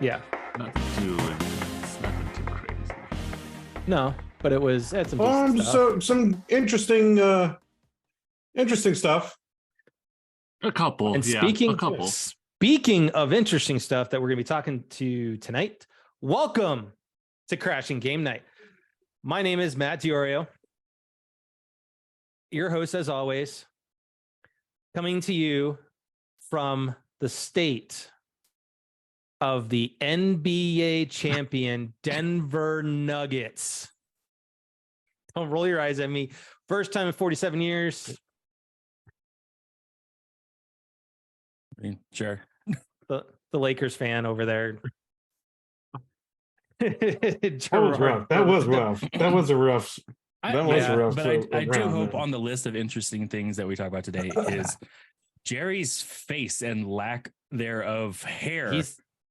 Yeah. It's nothing too crazy. No, but it had some decent stuff. So some interesting stuff. A couple. And speaking of interesting stuff that we're going to be talking to tonight, welcome to Crashing Game Night. My name is Matt Diorio, your host as always, coming to you from the state of the NBA champion Denver Nuggets. Don't roll your eyes at me. First time in 47 years. I mean, sure. The Lakers fan over there. That was rough. That was rough. That was a rough. That was rough. But I do hope on the list of interesting things that we talk about today is Jerry's face and lack therereof hair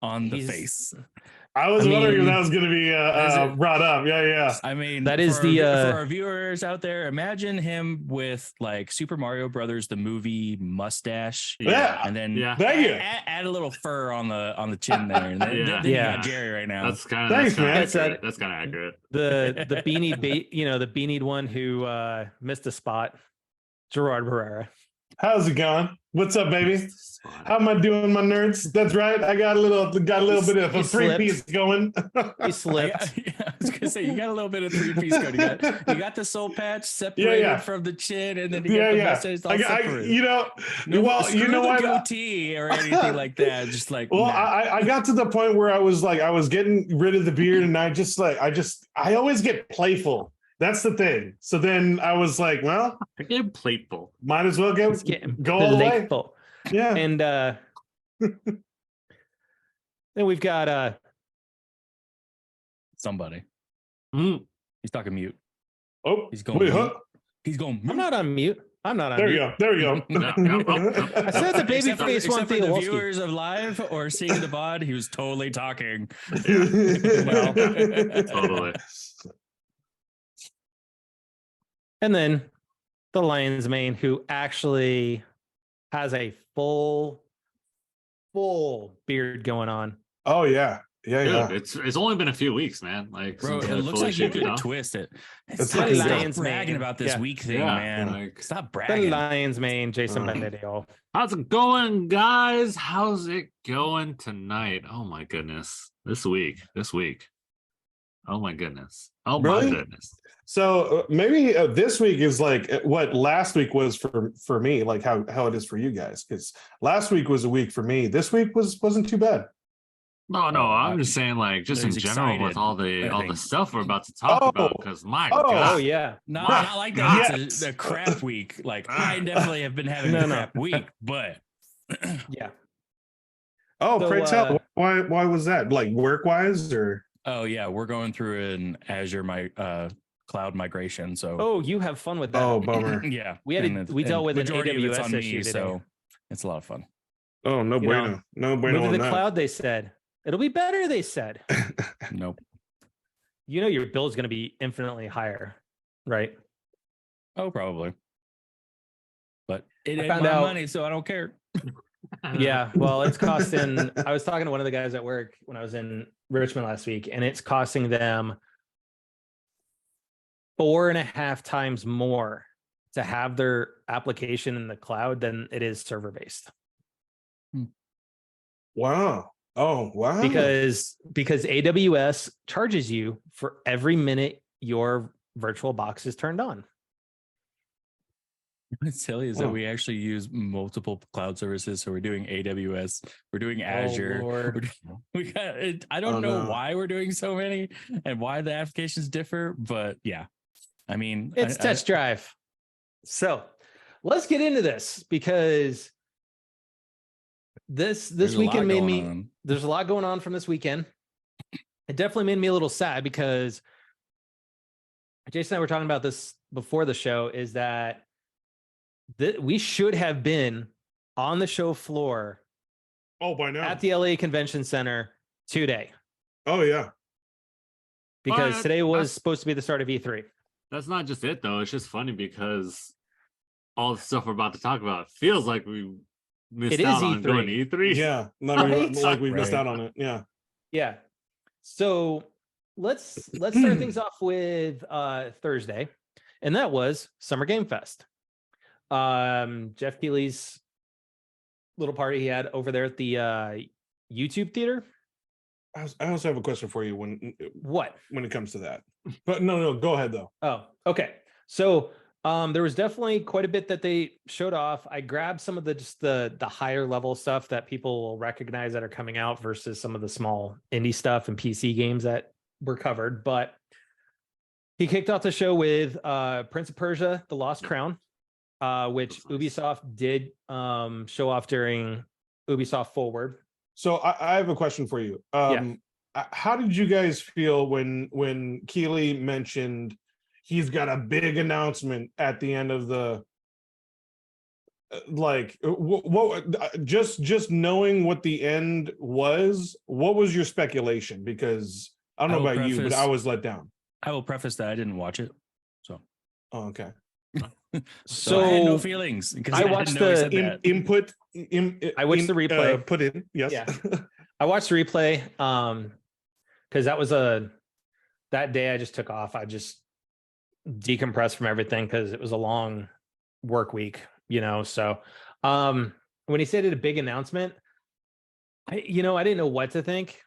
on the face. I was wondering if that was going to be brought up. Yeah. I mean, that is for our viewers out there, imagine him with like Super Mario Brothers, the movie mustache. Yeah. And then add a little fur on the chin there. And then you got Jerry right now. That's kind of Thanks, man. That's kind of accurate. The beanie one who missed a spot, Gerard Barrera. How's it going? What's up, baby? How am I doing, my nerds? That's right. I got a little bit of a three-piece going. He slipped. I was gonna say you got a little bit of three-piece going. You got the soul patch separated from the chin, and then you got the mustache all separated. Screw the goatee or anything like that. Just like I got to the point where I was getting rid of the beard, and I always get playful. That's the thing. So then I was like, well, I get playful. Might as well go all the way. Yeah. And then we've got somebody. He's talking mute. Oh, he's going mute. He's going mute. I'm not on mute. There we go. I said the baby face one thing. The viewers of live or seeing the VOD, he was totally talking. Well, totally. And then the lion's mane, who actually has a full beard going on. Oh yeah. Dude, it's only been a few weeks, man. Like, bro, it looks like you could twist it. Stop bragging about this week thing, man. Like, stop bragging. The lion's mane, Jason Benedetto. How's it going, guys? How's it going tonight? Oh my goodness. This week. Oh my goodness. Oh my goodness. So maybe this week is like what last week was for me, like how it is for you guys. Because last week was a week for me. This week wasn't too bad. No, I'm just saying, like, just in general with all the stuff we're about to talk about. Because God. Oh yeah, not like that. It's a crap week. Like I definitely have been having a crap week, but yeah. Oh, pray tell. Why was that? Like work wise or? Oh yeah, we're going through an Azure cloud migration. So you have fun with that. Oh, bummer. Yeah, we dealt with an AWS issue today. So it's a lot of fun. Oh, no bueno. No bueno. Move to the cloud, they said. It'll be better, they said. Nope. You know your bill is going to be infinitely higher, right? Oh, probably. But it ain't my money, so I don't care. Yeah, well, it's costing. I was talking to one of the guys at work when I was in Richmond last week, and it's costing them 4.5 times more to have their application in the cloud than it is server based. Wow. Oh, wow. Because AWS charges you for every minute your virtual box is turned on. What's silly is that we actually use multiple cloud services. So we're doing AWS, we're doing Azure. I don't know why we're doing so many and why the applications differ, but yeah. I mean, it's test drive. So let's get into this because this weekend made me, there's a lot going on from this weekend. It definitely made me a little sad because Jason and I were talking about this before the show, is that we should have been on the show floor by now at the LA Convention Center today. Oh yeah. Because today was supposed to be the start of E3. That's not just it though. It's just funny because all the stuff we're about to talk about feels like we missed out on going to E3. Yeah. We missed out on it. Yeah. Yeah. So let's start things off with Thursday, and that was Summer Gamefest. Jeff Keighley's little party he had over there at the YouTube theater. I also have a question for you when it comes to that. But no, go ahead though. Oh, okay. So there was definitely quite a bit that they showed off. I grabbed some of the higher level stuff that people will recognize that are coming out versus some of the small indie stuff and PC games that were covered. But he kicked off the show with Prince of Persia: The Lost Crown, which Ubisoft did show off during Ubisoft Forward. So I have a question for you. How did you guys feel when Keighley mentioned he's got a big announcement at the end of the just knowing what the end was? What was your speculation? Because I don't know about you, but I was let down. I will preface that I didn't watch it. So okay. So I had no feelings because I watched the input. I watched the replay. Put in, yes. Yeah. I watched the replay because that was that day I just took off. I just decompressed from everything because it was a long work week, So when he said it a big announcement, I didn't know what to think.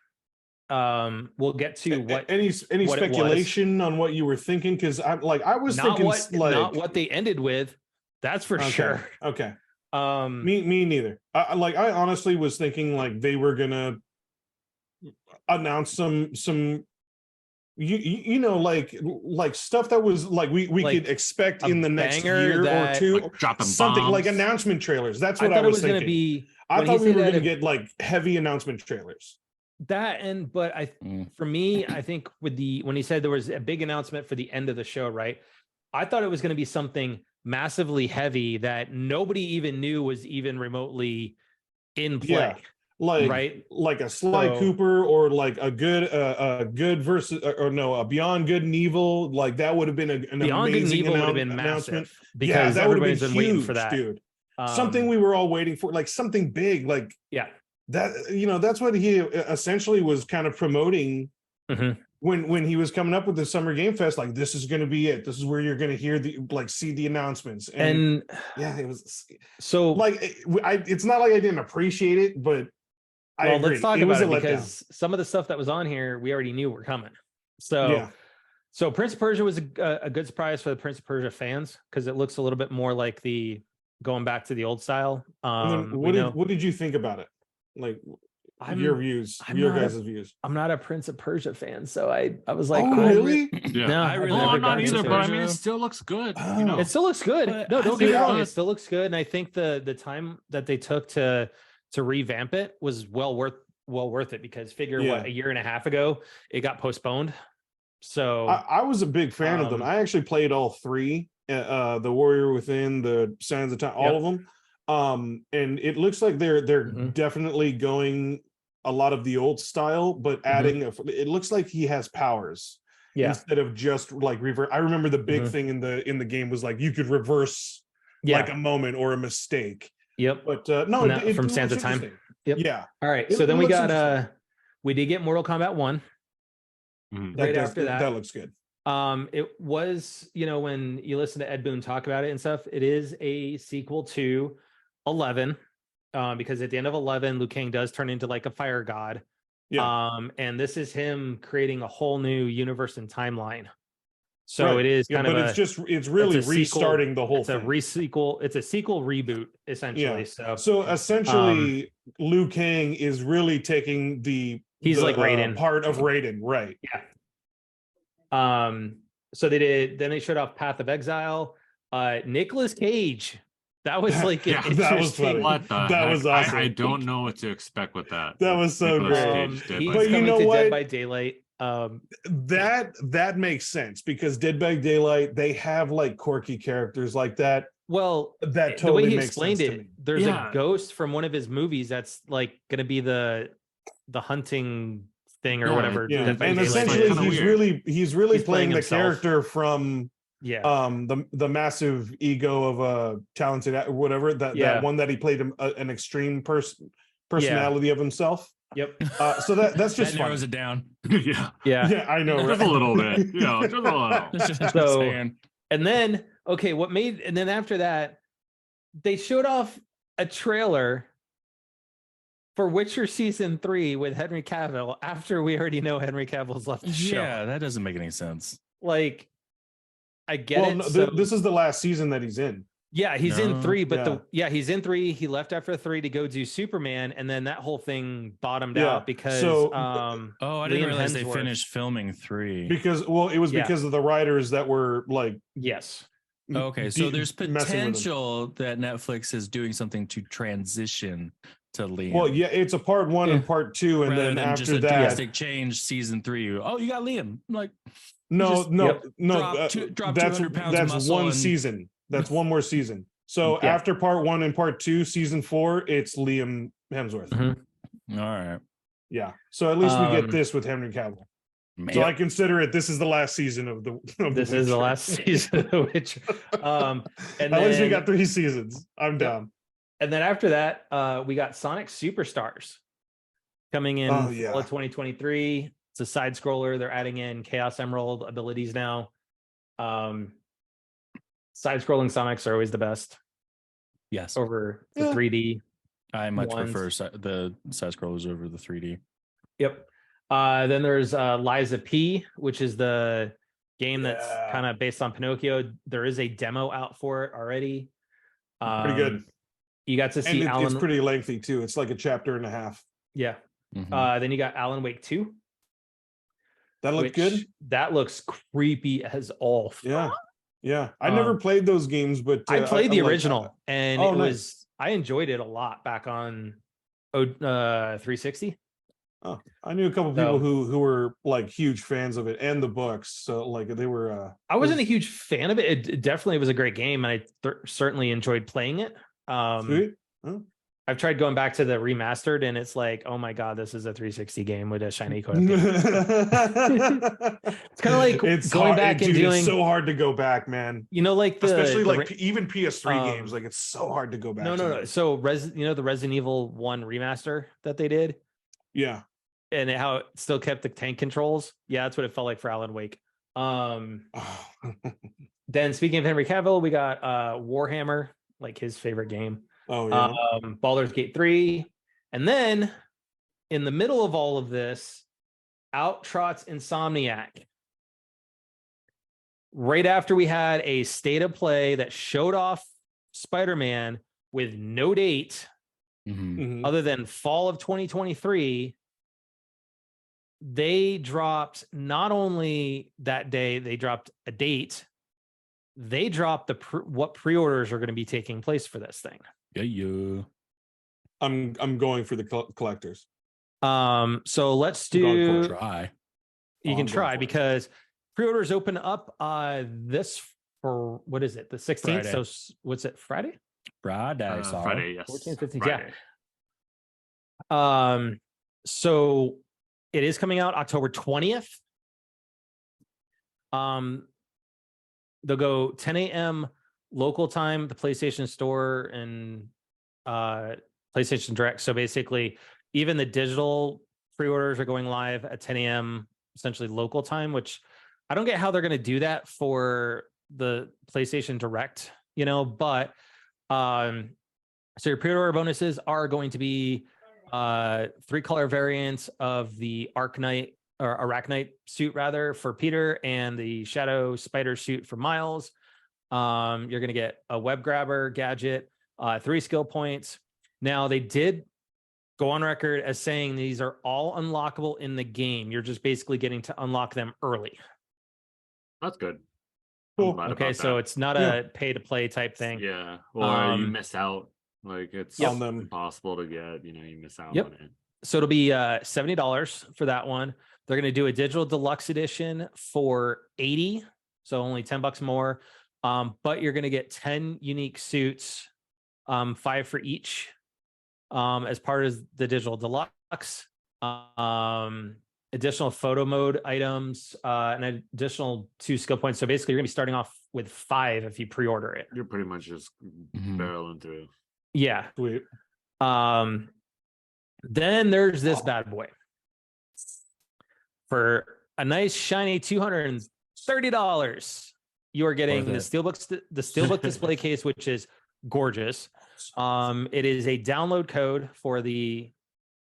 We'll get to what any speculation on what you were thinking, because I was thinking not what they ended with. That's for sure. Okay. Me neither. I honestly was thinking like they were gonna announce some like stuff that was like we could expect in the next year or two, like dropping something bombs. Like announcement trailers. That's what I was thinking. Gonna be. I thought we were gonna get like heavy announcement trailers. For me, I think when he said there was a big announcement for the end of the show, right? I thought it was going to be something massively heavy that nobody even knew was even remotely in play. Like a Sly Cooper or like a good versus a Beyond Good and Evil. Like that would have been an Beyond amazing would have been announcement because that would have been been waiting for that, dude. Something we were all waiting for, like something big, like that. That's what he essentially was kind of promoting when he was coming up with the Summer Gamefest. Like this is going to be it. This is where you're going to hear see the announcements. And it was so like it's not like I didn't appreciate it, but let's talk about it because some of the stuff that was on here we already knew were coming. So Prince of Persia was a good surprise for the Prince of Persia fans because it looks a little bit more like going back to the old style. What did you think about it? Like your views, guys' views. I'm not a Prince of Persia fan, so I was like, really? I'm not either, but I mean, it still looks good. It still looks good. No, don't get me wrong. It still looks good, and I think the time that they took to revamp it was well worth it because a year and a half ago it got postponed. So I was a big fan of them. I actually played all three, the Warrior Within, the Sands of Time, all of them. And it looks like they're definitely going a lot of the old style, but adding it looks like he has powers instead of just like reverse. I remember the big thing in the game was like you could reverse like a moment or a mistake. Yep. But from Sands of Time. Yep. Yeah. All right. So then we did get Mortal Kombat 1. Right after that. That looks good. It was, when you listen to Ed Boon talk about it and stuff, it is a sequel to 11, because at the end of 11, Liu Kang does turn into like a fire god. Yeah. And this is him creating a whole new universe and timeline. So it is kind of it's really restarting the whole thing. It's a sequel reboot essentially. Yeah. So essentially, Liu Kang is really taking he's like Raiden, part of Raiden, right? Yeah. So they showed off Path of Exile. Nicolas Cage. That was like an interesting. That was awesome. I don't know what to expect with that. That was so great. But you know what? Dead by Daylight. That makes sense because Dead by Daylight, they have like quirky characters like that. Well, that totally the way he makes explained sense it, to me. There's a ghost from one of his movies that's like going to be the hunting thing or whatever. Yeah. And essentially, he's really playing the character from the massive ego of a talented whatever that one that he played an extreme personality of himself. Yep. So that's just that narrows it down. Yeah. Yeah. I know, Just right? a little bit. Just a little. Just So- saying. And then, and then after that, they showed off a trailer for Witcher Season 3 with Henry Cavill after we already know Henry Cavill's left the show. Yeah, that doesn't make any sense. Like, I get Well, it. no, So, this is the last season that he's in. yeah, he's in No. 3, but Yeah. he's in 3. He left after 3 to go do Superman, and then that whole thing bottomed Yeah, out because so- Oh, I didn't Liam realize they Hemsworth- finished filming 3. Because it was Yeah. because of the writers that were like yes. Okay, so there's messing with him. potential that Netflix is doing something to transition to Liam. Well, yeah, it's a part 1 and part 2, and rather then than just after a that, drastic change, season 3. Oh, you got Liam. I'm like, no, just- Yep. no, drop that's 200 pounds of that's muscle one and- season. That's one more season. So Yeah. after part 1 and part 2, season 4, it's Liam Hemsworth. Mhm. all right, Yeah. So at least we get Um, this with Henry Cavill. man. So I consider it. This is the last season of the. Of This the is the Witcher. last season of The Witcher. And At least we then- got 3 seasons. I'm down. And then after that, we got Sonic Superstars coming in Oh, yeah. fall of 2023. It's a side scroller. They're adding in Chaos Emerald abilities now. Side scrolling Sonics are always the best Yes, over the Yeah. 3D. I much ones. prefer the side scrollers over the 3D. Yep. Then there's Liza P, which is the game that's Yeah. kind of based on Pinocchio. There is a demo out for it already. Pretty good. You got to And see Alan. it's pretty lengthy too. It's like a chapter and a half. Yeah. Mhm. Then you got Alan Wake 2. That looked good. That looks creepy as all. Yeah. Yeah. I never Um, played those games, but I played the I'm like, original, and oh, it nice. was I enjoyed it a lot back on 360. oh, I knew a couple So- people who were like huge fans of it and the books. So like they were. I wasn't a was- huge fan of it. It definitely was a great game, and I certainly enjoyed playing it. Sweet. I've tried going back to the remastered, and it's like, oh my god, this is a 360 game with a shiny coat. it's kinda like going back and doing- It's so hard to go back, man. You know, like Especially the like even PS3 um, games, like it's so hard to go back. no. sometimes. So the Resident Evil 1 remaster that they did, Yeah. and how it still kept the tank controls. Yeah, that's what it felt like for Alan Wake. Oh. Then speaking of Henry Cavill, we got Warhammer, like his favorite game. Oh yeah. Baldur's Gate 3. And then in the middle of all of this, out trots Insomniac. Right after we had a state of play that showed off Spider-Man with no date Mhm. Mhm. other than fall of 2023, they dropped not only that day, they dropped a date, they dropped what pre-orders are going to be taking place for this thing. Yeah. I'm going for the collectors. So let's I'm going for do. it. Try. You Oh, can I'm going try for it. because pre-orders open up this for what is it? The 16th. Friday. So what's it? Friday? Friday. Sorry. Friday, yes. 14th, 15th, Friday. yeah. So it is coming out October 20th. They'll go 10 a.m. local time, the PlayStation Store and PlayStation Direct. So basically, even the digital pre-orders are going live at 10 a.m. essentially local time, which I don't get how they're going to do that for the PlayStation Direct, but so your pre-order bonuses are going to be 3-color variants of the Arachnite suit rather for Peter and the Shadow Spider suit for Miles. You're going to get a web grabber gadget, 3 skill points. Now they did go on record as saying these are all unlockable in the game. You're just basically getting to unlock them early. That's good. Cool. I'm glad Okay, about so that. it's not Yeah. a pay to play type thing. Yeah, or you Um, miss out. Like it's On them. impossible to get. You miss out Yep. on it. So it'll be $70 for that one. They're going to do a digital deluxe edition for $80, so only $10 more. But you're going to get 10 unique suits, 5 for each, as part of the digital deluxe. Additional photo mode items, an additional 2 skill points. So basically, you're going to be starting off with 5 if you pre-order it. You're pretty much just Mhm. barreling through. Yeah. Sweet. Then there's this bad boy. For a nice shiny $230, you are getting the Steelbook display case, which is gorgeous. It is a download code for the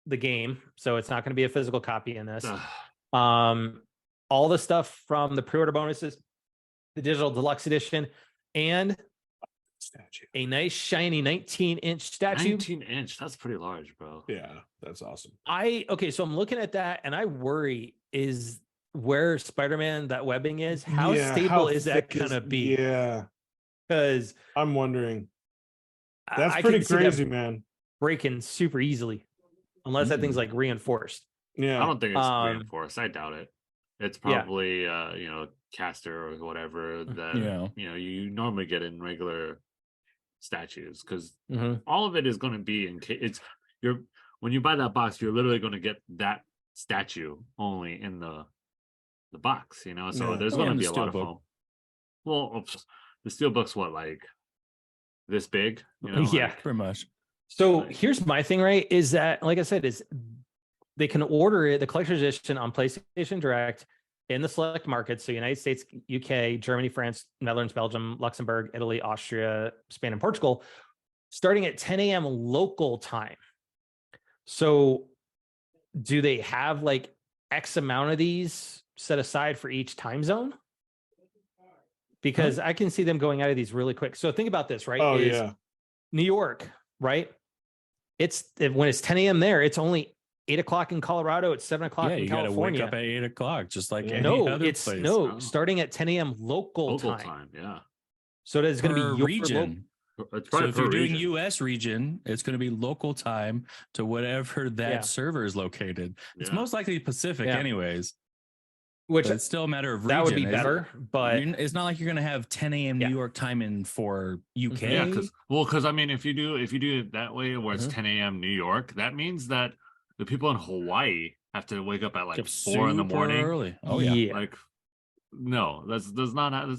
game, so it's not going to be a physical copy in this. All the stuff from the pre-order bonuses, the digital deluxe edition, and a nice shiny 19-inch statue. 19-inch, that's pretty large, bro. Yeah, that's awesome. So I'm looking at that and I worry, is where Spider-Man, that webbing is, how stable is that gonna be? Yeah, because I'm wondering. That's pretty crazy, man. Breaking super easily, unless that thing's like reinforced. Yeah, I don't think it's reinforced. I doubt it. It's probably caster or whatever that you normally get in regular statues, because all of it is going to be when you buy that box, you're literally going to get that statue only in the box, so there's going to be a lot of foam. Well, the steelbook's what, like this big, pretty much. So here's my thing, right? Is that, like I said, is they can order it, the collector's edition, on PlayStation Direct in the select markets. So United States, UK, Germany, France, Netherlands, Belgium, Luxembourg, Italy, Austria, Spain, and Portugal, starting at 10 a.m. local time. So do they have like X amount of these set aside for each time zone? Because I can see them going out of these really quick. So think about this, right? New York, right? When it's 10 a.m. there, it's only 8 o'clock in Colorado. It's 7 o'clock in California. You got to wake up at 8 o'clock, just like any other place. Starting at 10 a.m. local time. Yeah. So that's going to be your region. So if you're doing U.S. region, it's going to be local time to whatever that server is located. It's most likely Pacific, anyways. Which it's still a matter of region. That would be better, but it's not like you're going to have 10 a.m. New York time in for UK. Yeah, because I mean, if you do it that way, where it's 10 a.m. New York, that means that the people in Hawaii have to wake up at like 4 in the morning. Early. Oh yeah. Like, no, does not have.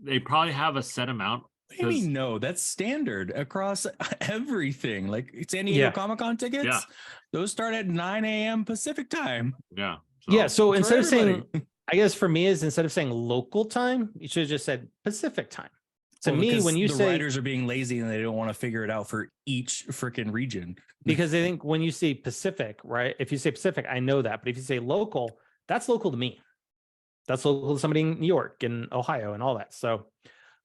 They probably have a set amount. What do you mean? No, that's standard across everything. Like San Diego Comic-Con tickets, those start at 9 a.m. Pacific time. Yeah. So instead of saying, I guess for me is instead of saying local time, you should have just said Pacific time. To me, when you say writers are being lazy and they don't want to figure it out for each freaking region, because they think when you say Pacific, right? If you say Pacific, I know that, but if you say local, that's local to me. That's local to somebody in New York and Ohio and all that. So,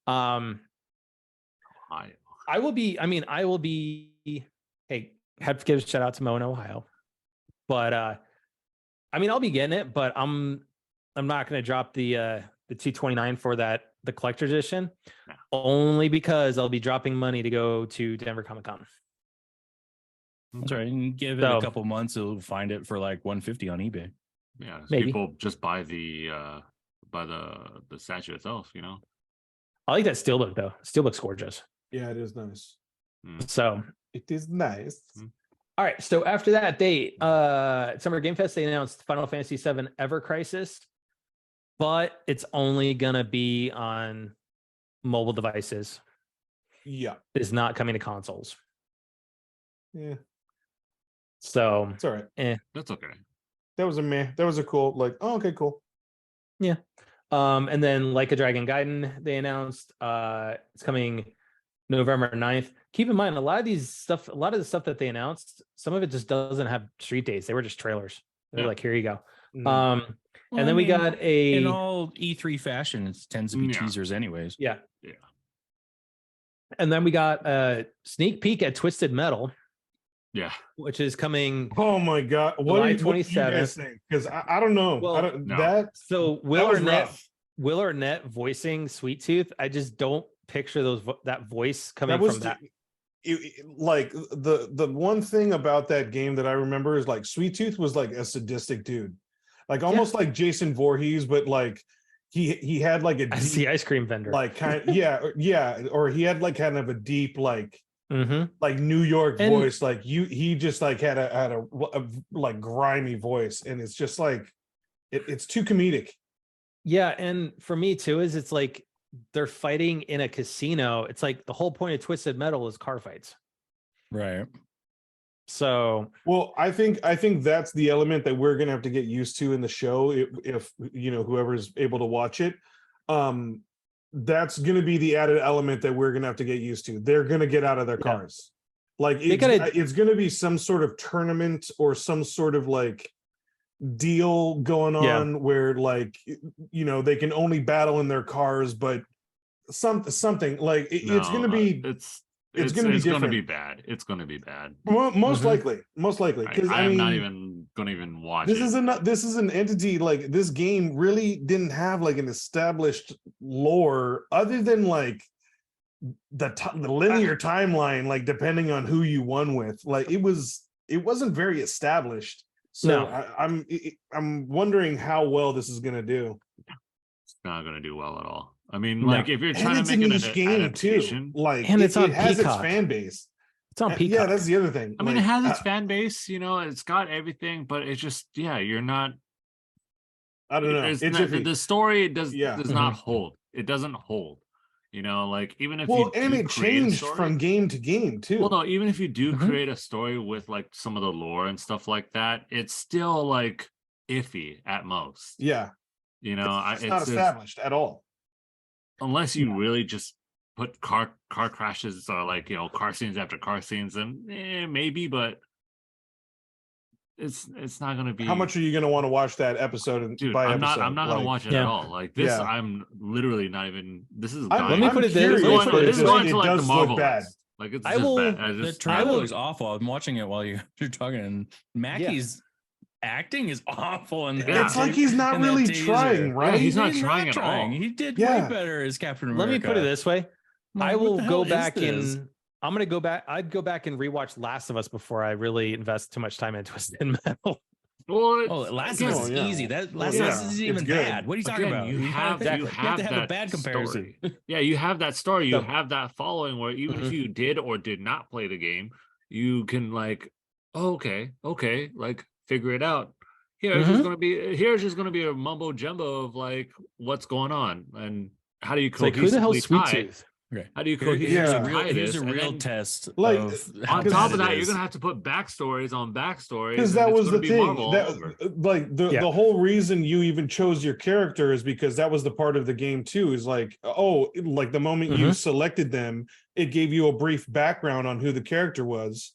I will be. Hey, have to give a shout out to Mo in Ohio, but I'll be getting it, but I'm not going to drop the $229 for the collector's edition, only because I'll be dropping money to go to Denver Comic-Con. That's right. And give it a couple months, you'll find it for like $150 on eBay. Yeah, people just buy the statue itself. I like that steelbook though. Steelbook's gorgeous. Yeah, it is nice. So it is nice. All right. So after that, they Summer Gamefest, they announced Final Fantasy VII Ever Crisis, but it's only gonna be on mobile devices. Yeah, it's not coming to consoles. Yeah. So it's all right. That's okay. That was a cool, like, oh, okay, cool. Yeah. And then Like a Dragon Gaiden, they announced it's coming November 9th. Keep in mind, a lot of the stuff that they announced, some of it just doesn't have street dates. They were just trailers. They're like, here you go. And then we got in all E3 fashion, it tends to be teasers anyways. Yeah. And then we got a sneak peek at Twisted Metal. Yeah, which is coming. Oh my God! July 27th. Because I don't know. Well, so Will Arnett voicing Sweet Tooth. I just don't picture that voice coming from that. Like the one thing about that game that I remember is like Sweet Tooth was like a sadistic dude, like almost like Jason Voorhees, but like he had like the ice cream vendor, like or he had like kind of a deep like New York voice, like he just like had a like grimy voice, and it's just like it's too comedic. Yeah, and for me too is it's like they're fighting in a casino. It's like the whole point of Twisted Metal is car fights, right? So, well, I think that's the element that we're gonna have to get used to in the show if you know whoever's able to watch it. That's gonna be the added element that we're gonna have to get used to. They're gonna get out of their cars. Like it's gonna be some sort of tournament or some sort of like deal going on where like you know they can only battle in their cars, but something like it's gonna be it's going to be bad. It's going to be bad. Most likely, because I am not even going to even watch it. This is an entity like this game really didn't have like an established lore other than like the linear timeline, like depending on who you won with. Like it wasn't very established. So I'm wondering how well this is going to do. It's not going to do well at all. I mean, like if you're trying to make it an game adaptation, too, like and it has its fan base. It's on Peacock. Yeah, that's the other thing. I mean, it has its fan base. You know, it's got everything, but it's just you're not. I don't know. The story does not hold. It doesn't hold. You know, like even if it changed from game to game too. Well, no, even if you do create a story with like some of the lore and stuff like that, it's still like iffy at most. Yeah, you know, it's not established at all. Unless you really just put car crashes or like, you know, car scenes after car scenes, and maybe, but it's not going to be. How much are you going to want to watch that episode? Dude, I'm not going to watch it at all. Like this, I'm literally not even. This is. Let me put it this. This is going to like the Marvel bad. Like it's bad. The trailer looks awful. I'm watching it while you're talking, and Mackey's acting is awful, and it's like he's not really trying, right? Yeah, he's not trying at all. He did way better as Captain America. Let me put it this way: I will go back and I'm gonna go back. I'd go back and rewatch Last of Us before I really invest too much time into Twisted Metal. Well, Last of Us is easy. That Last of Us isn't even bad. What are you talking about? You have to have a bad comparison. Yeah, you have that story. You have that following where even if you did or did not play the game, you can like, okay, like figure it out. Here's just gonna be a mumbo jumbo of like what's going on and how do you cohesively who the hell's Sweet Tooth? Okay. How do you cohesively here's a real test. Like on top of that, you're gonna have to put backstories on backstories because that was the thing. The whole reason you even chose your character is because that was the part of the game too. Is like like the moment you selected them, it gave you a brief background on who the character was.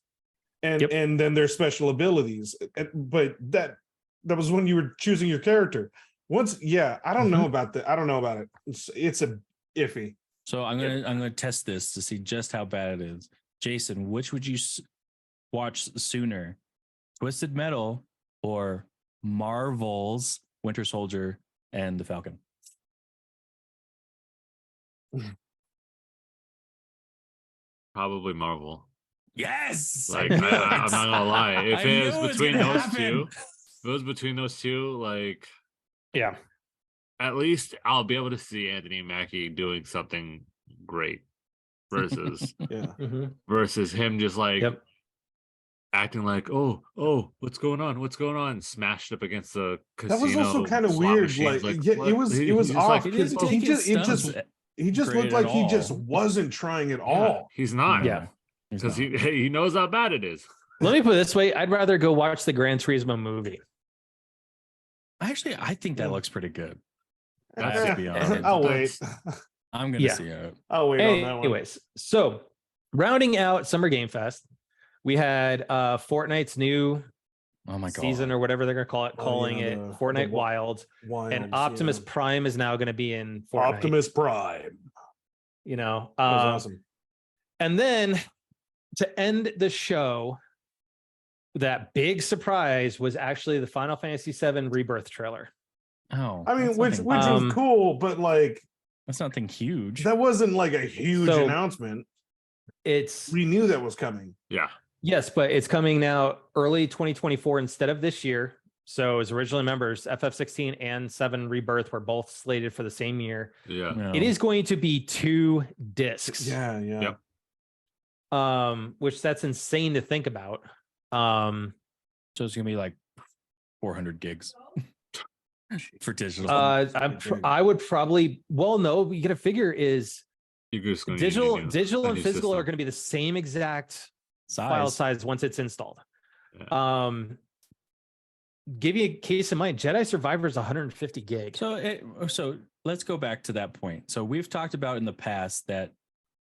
And then their special abilities, but that was when you were choosing your character. Once, I don't know about that. I don't know about it. It's a iffy. So I'm gonna test this to see just how bad it is. Jason, which would you watch sooner, Twisted Metal or Marvel's Winter Soldier and the Falcon? Probably Marvel. Yes. Like I'm not gonna lie. If it was between those two, like at least I'll be able to see Anthony Mackie doing something great versus versus him just like acting like what's going on, smashed up against the casino. That was also kind of weird. Like it was off because he just looked like he just wasn't trying at all. He's not. Because he knows how bad it is. Let me put it this way: I'd rather go watch the Gran Turismo movie. Actually, I think that looks pretty good. To be honest. I'll wait. I'm gonna see it. I'll wait on that one. Anyways, so rounding out Summer Game Fest, we had Fortnite's new season or whatever they're gonna calling it Fortnite Wild, and Optimus Prime is now gonna be in Fortnite. Optimus Prime. You know, that was awesome. And then to end the show, that big surprise was actually the Final Fantasy VII Rebirth trailer. Oh, I mean, which was cool, but like that's nothing huge. That wasn't like a huge announcement. We knew that was coming. Yeah. Yes, but it's coming now early 2024 instead of this year. So as originally members, FF16 and 7 Rebirth were both slated for the same year. Yeah. No. It is going to be 2 discs. Yeah. Yep. Which that's insane to think about. So it's gonna be like 400 gigs for digital. I would probably. Well, no, you got to figure is digital and physical are going to be the same exact file size once it's installed. Yeah. Give you a case in mind, Jedi Survivor is 150 gig. So let's go back to that point. So we've talked about in the past that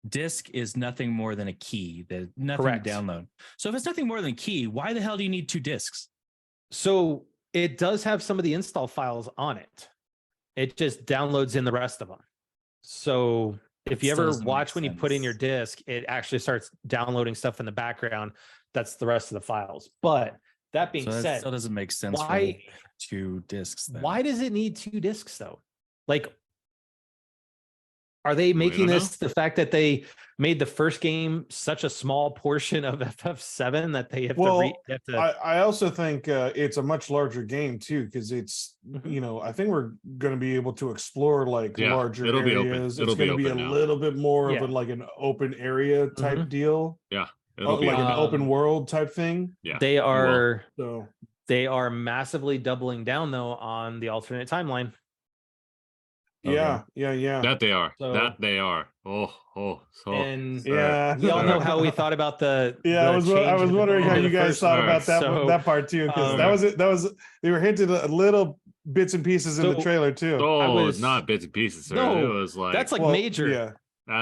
disk is nothing more than a key, that nothing to download. So if it's nothing more than a key, why the hell do you need 2 disks? So it does have some of the install files on it. It just downloads in the rest of them. So if you ever watch when you put in your disk, it actually starts downloading stuff in the background. That's the rest of the files. But that being said, still doesn't make sense. Why 2 disks? Then. Why does it need 2 disks though? Like, are they making this the fact that they made the first game such a small portion of FF7 that they have to? I also think it's a much larger game too, because it's I think we're going to be able to explore larger areas. It's going to be a little bit more of an open area type deal. Yeah. Like an open world type thing. Yeah, they are massively doubling down though on the alternate timeline. Yeah. That they are. And we all know how we thought about the. Yeah, I was wondering how you guys thought about that part too, because that was they were hinted at little bits and pieces in the trailer too. Oh, it's not bits and pieces, sir. No, it was like that's major. Yeah,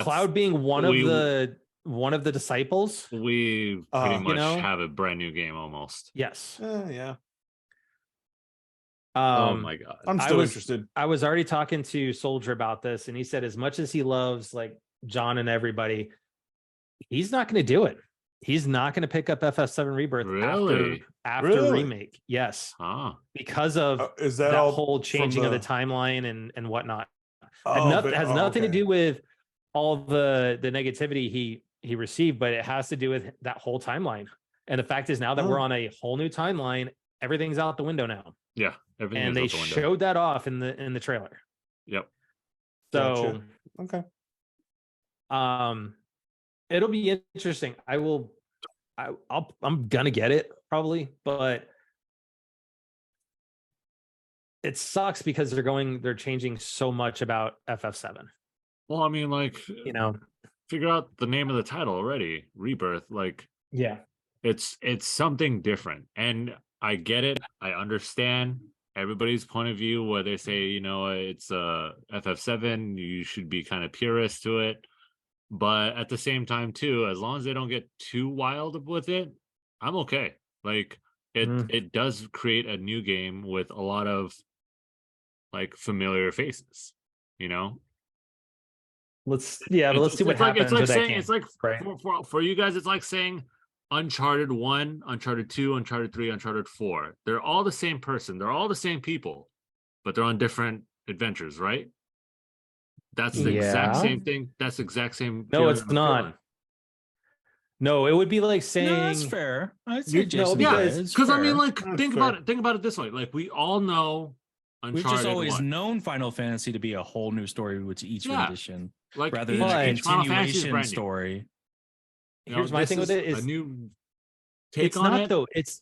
Cloud being one of the disciples. We pretty much have a brand new game almost. Yes. Yeah. Oh my god, I'm still interested. I was already talking to Soldier about this, and he said as much as he loves John and everybody, he's not going to do it. He's not going to pick up FF7 Rebirth after remake. Yes, because of that whole changing of the timeline and whatnot. Has nothing to do with all the negativity he received, but it has to do with that whole timeline. And the fact is now that we're on a whole new timeline, everything's out the window now. Yeah. And they showed that off in the trailer. Yep. So okay. It'll be interesting. I'm gonna get it probably, but it sucks because they're changing so much about FF7. Well, I mean, figure out the name of the title already. Rebirth. It's something different. And I get it. I understand everybody's point of view where they say, it's FF7, you should be kind of purist to it. But at the same time, too, as long as they don't get too wild with it, I'm okay. It does create a new game with a lot of familiar faces, Let's see what happens. It's like for you guys, it's like saying Uncharted 1, Uncharted 2, Uncharted 3, Uncharted 4. They're all the same person. They're all the same people, but they're on different adventures, right? That's the exact same thing. That's the exact same. No, it's not. No, it would be like saying that's fair. I'd say Jason, because I mean, think about it this way. We all know Uncharted. We've just always known Final Fantasy to be a whole new story with each edition, rather than a continuation story. Here's my thing with it: is a new take it's on not it. Though it's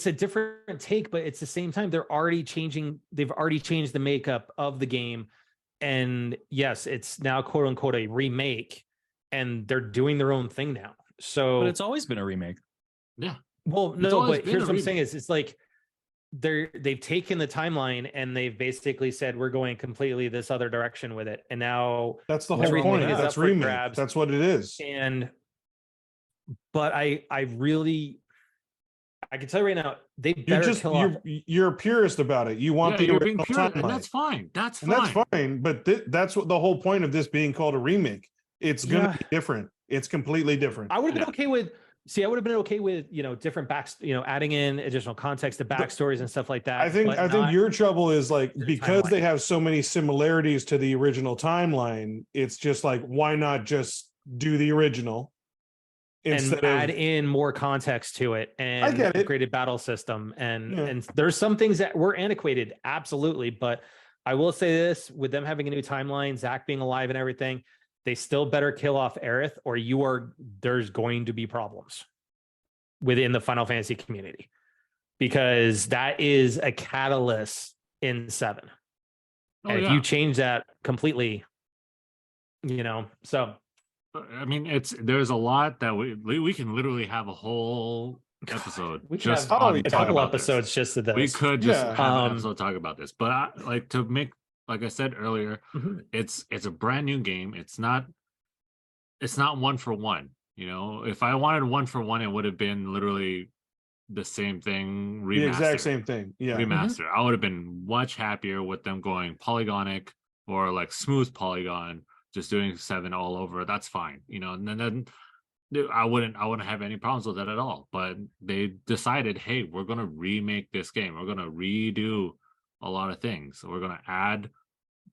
a different take, but it's the same time they're already changing. They've already changed the makeup of the game, and yes, it's now quote unquote a remake, and they're doing their own thing now. So, but it's always been a remake. Yeah. Well, no, but here's what I'm saying is it's like they've taken the timeline and they've basically said we're going completely this other direction with it, and now that's the whole point. That's remake. Grabs. That's what it is. But I can tell you right now, they better kill off. You're a purist about it. You want the original timeline, and that's fine. That's fine. But that's what the whole point of this being called a remake. It's going to be different. It's completely different. I would have been okay with. See, I would have been okay with different adding in additional context to backstories and stuff like that. I think your trouble is because they have so many similarities to the original timeline. It's just why not just do the original? And add in more context to it and upgraded battle system. And there's some things that were antiquated, absolutely. But I will say this, with them having a new timeline, Zach being alive and everything, they still better kill off Aerith or there's going to be problems within the Final Fantasy community, because that is a catalyst in 7. If you change that completely, so... I mean, there's a lot that we can literally have a whole episode. We could just have on a talk couple about episodes this. just to this. We could just have an episode talk about this, but to make, like I said earlier, it's a brand new game. It's not 1-for-1. You know, if I wanted 1-for-1, it would have been literally the same thing remastered. The exact same thing. Yeah. Remaster. I would have been much happier with them going polygonic or like smooth polygon, just doing 7 all over. That's fine. You know, and then I wouldn't have any problems with that at all. But they decided, hey, we're gonna remake this game. We're gonna redo a lot of things. So we're gonna add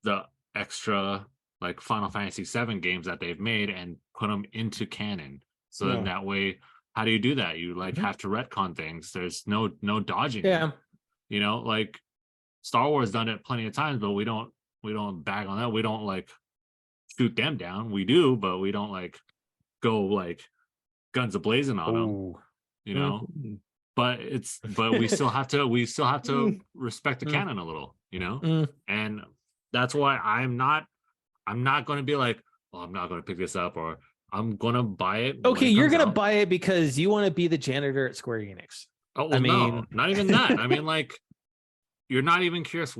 the extra like Final Fantasy VII games that they've made and put them into canon. So then that way, how do you do that? You like have to retcon things. There's no dodging. Yeah. You know, like Star Wars done it plenty of times, but we don't bag on that. We don't like shoot them down. We do, but we don't like go like guns a-blazing on them. You know? But we still have to respect the canon a little, you know? And that's why I'm not going to be like, well, I'm not going to pick this up, or I'm going to buy it. Okay, you're going to buy it because you want to be the janitor at Square Enix. Oh, well, no, not even that. I mean, like, you're not even curious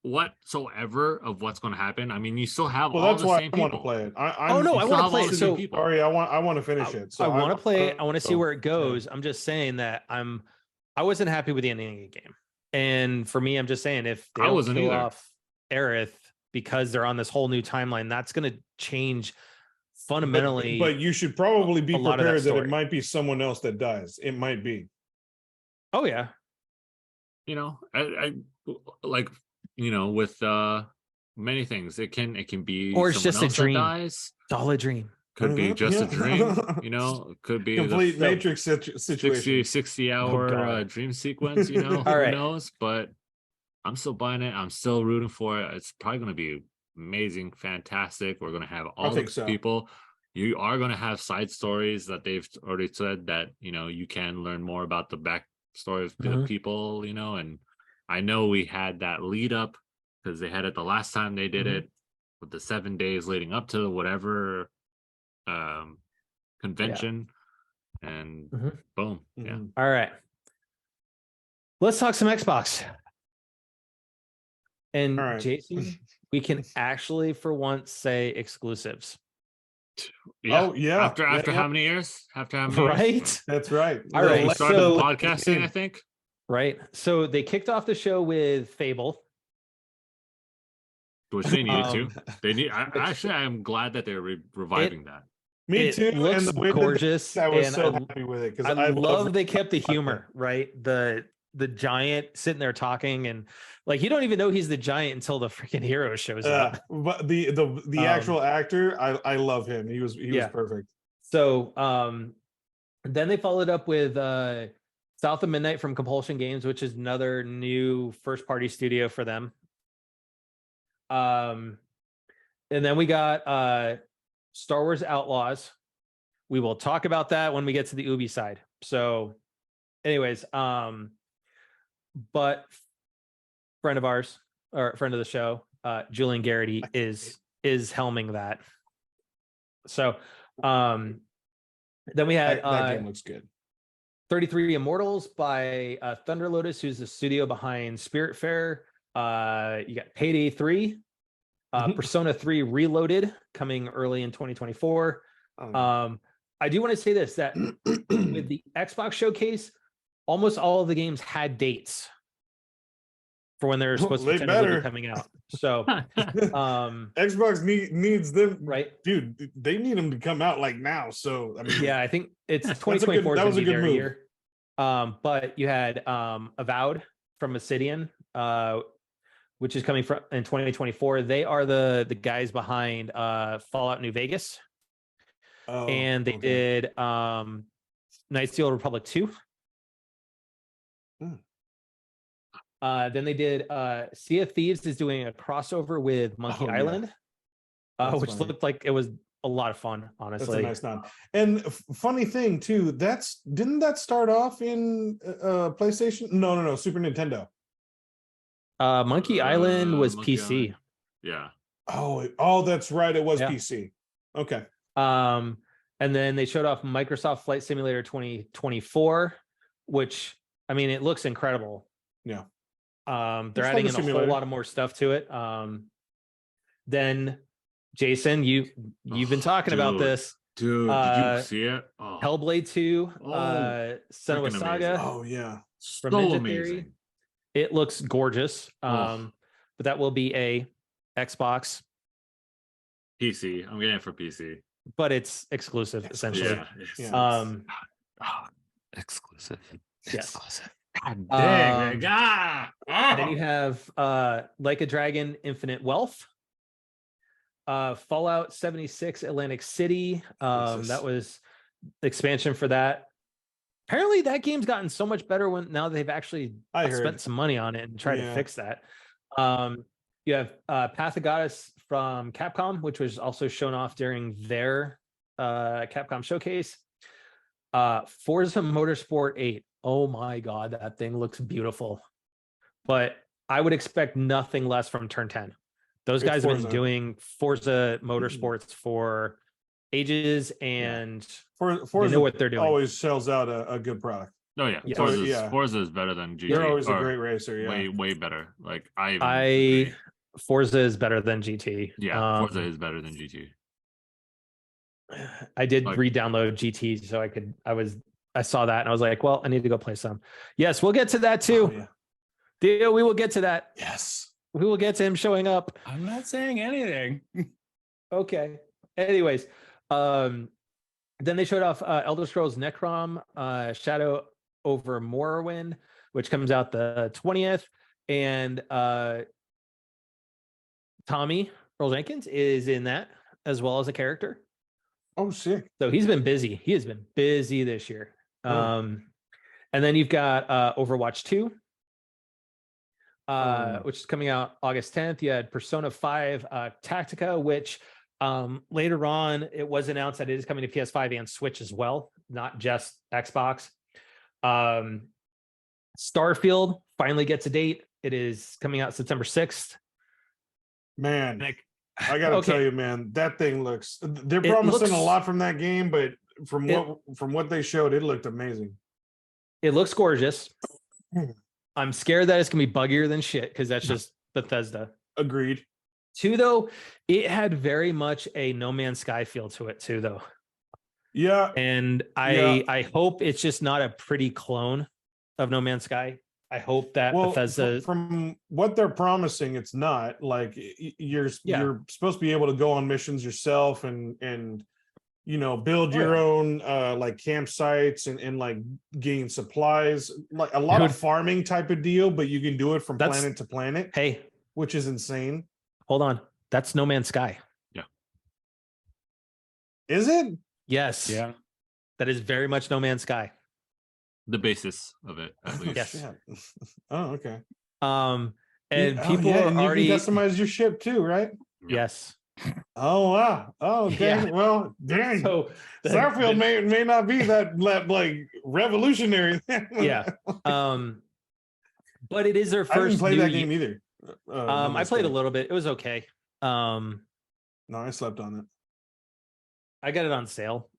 whatsoever of what's going to happen. I mean, you still have all the same people. I want to play it. I want to play it. So, sorry, I want to finish it. So I want to play it. I want to see where it goes. I'm just saying that I wasn't happy with the ending of the game, and for me, I'm just saying if they don't kill off Aerith because they're on this whole new timeline, that's going to change fundamentally. But you should probably be prepared that it might be someone else that dies. It might be. Oh yeah. You know, I like, you know, with many things, it can be, or it's just a dream. Dies. It's all a dream. Could be just a dream. You know, it could be complete Matrix situation. 60 hour dream sequence. You know, who knows? But I'm still buying it. I'm still rooting for it. It's probably going to be amazing, fantastic. We're going to have all the people. You are going to have side stories that they've already said that, you know, you can learn more about the backstory of the people, you know. And I know we had that lead up because they had it the last time they did it with the 7 days leading up to whatever convention. And boom. Yeah. All right. Let's talk some Xbox. And Jason, we can actually for once say exclusives. Yeah. Oh yeah. After how many years? After how many years? That's right. All right. We started podcasting, I think. Right. So they kicked off the show with Fable. Which they needed to. They need. Actually, I'm glad that they're reviving that. Me too. It looks gorgeous. I was so happy with it because I love they kept the humor, right? The giant sitting there talking, and like you don't even know he's the giant until the freaking hero shows up. But the actual actor, I love him. He was perfect. So then they followed up with South of Midnight from Compulsion Games, which is another new first party studio for them. And then we got Star Wars Outlaws. We will talk about that when we get to the Ubi side. So anyways, but friend of ours, or friend of the show, Julian Garrity is helming that. So then we had that game looks good. 33 Immortals by Thunder Lotus, who's the studio behind Spiritfarer. You got Payday 3, Persona 3 Reloaded coming early in 2024. I do want to say this, that with the Xbox showcase, almost all of the games had dates for when they're supposed to be coming out. So Xbox needs them, right? Dude, they need them to come out like now. So I mean, yeah, I think it's 2024. That was a good move. Year. But you had Avowed from Obsidian, which is coming from in 2024. They are the guys behind Fallout New Vegas. And they did Knights of the Old Republic 2. Then they did Sea of Thieves is doing a crossover with Monkey Island, which funny. Looked like it was a lot of fun, honestly. That's a nice nod. And funny thing too, didn't that start off in PlayStation? No, Super Nintendo. Monkey Island was PC. Yeah. Oh, that's right. It was PC. Okay. And then they showed off Microsoft Flight Simulator 2024, which, I mean, it looks incredible. Yeah. They're adding in a whole lot of more stuff to it. Then Jason, you've been talking about this. Dude, did you see it? Hellblade 2, Senua Saga. Oh yeah. From Ninja Theory. It looks gorgeous. But that will be a Xbox. PC. I'm getting it for PC. But it's exclusive, essentially. Exclusive. Yes. Exclusive. God dang, Then you have Like a Dragon Infinite Wealth. Fallout 76 Atlantic City. That was expansion for that. Apparently that game's gotten so much better now that they've actually spent some money on it and tried to fix that. You have Path of Goddess from Capcom, which was also shown off during their Capcom showcase. Forza Motorsport 8. Oh my God, that thing looks beautiful. But I would expect nothing less from Turn 10. Those guys have been doing Forza Motorsports for ages, and Forza they know what they're doing. Always sells out a good product. Oh yeah, Forza is better than GT. They're always a great racer. Yeah, way better. Like Forza is better than GT. Yeah, Forza is better than GT. I did re-download GT so I saw that and I was like, well, I need to go play some. Yes, we'll get to that too. We will get to that. Yes. We will get to him showing up. I'm not saying anything. Okay. Anyways, then they showed off Elder Scrolls Necrom, Shadow over Morrowind, which comes out the 20th. And Tommy Earl Jenkins is in that as well as a character. Oh, sick. So he's been busy. He has been busy this year. And then you've got Overwatch 2. Which is coming out August 10th. You had Persona 5 Tactica, which later on it was announced that it is coming to PS5 and Switch as well, not just Xbox. Starfield finally gets a date. It is coming out September 6th. Man, I gotta tell you, man, that thing looks. They're promising a lot from that game, but from what they showed, it looked amazing. It looks gorgeous. I'm scared that it's gonna be buggier than shit because that's just Bethesda. Agreed. 2, though, it had very much a No Man's Sky feel to it too, though. Yeah. And I hope it's just not a pretty clone of No Man's Sky. I hope that Bethesda, from what they're promising, it's not. Like you're supposed to be able to go on missions yourself and build your own like campsites and like gain supplies, like a lot of farming type of deal, but you can do it from planet to planet. Hey, which is insane. Hold on. That's No Man's Sky. Yeah. Is it? Yes. Yeah. That is very much No Man's Sky. The basis of it, at least. Yes. Oh, okay. And people are already you can customize your ship too, right? Yes. Oh wow. Oh, okay. Yeah. Well, dang. So Starfield may not be that like revolutionary. Yeah. But it is their first. I didn't play that game either. I played a little bit. It was okay. No, I slept on it. I got it on sale.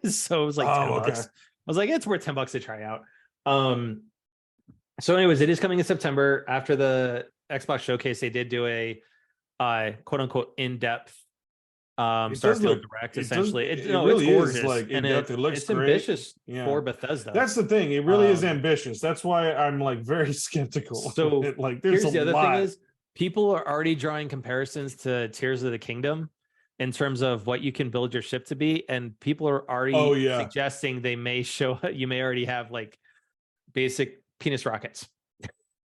So it was like $10. Okay. I was like, it's worth $10 to try out. So anyways, it is coming in September. After the Xbox showcase, they did do a quote unquote in-depth Starfield Direct. Essentially, it really it's gorgeous. Is like in-depth. It looks great. Ambitious for Bethesda. That's the thing. It really is ambitious. That's why I'm like very skeptical. So there's the other thing is people are already drawing comparisons to Tears of the Kingdom in terms of what you can build your ship to be, and people are already suggesting they may show you may already have like basic penis rockets.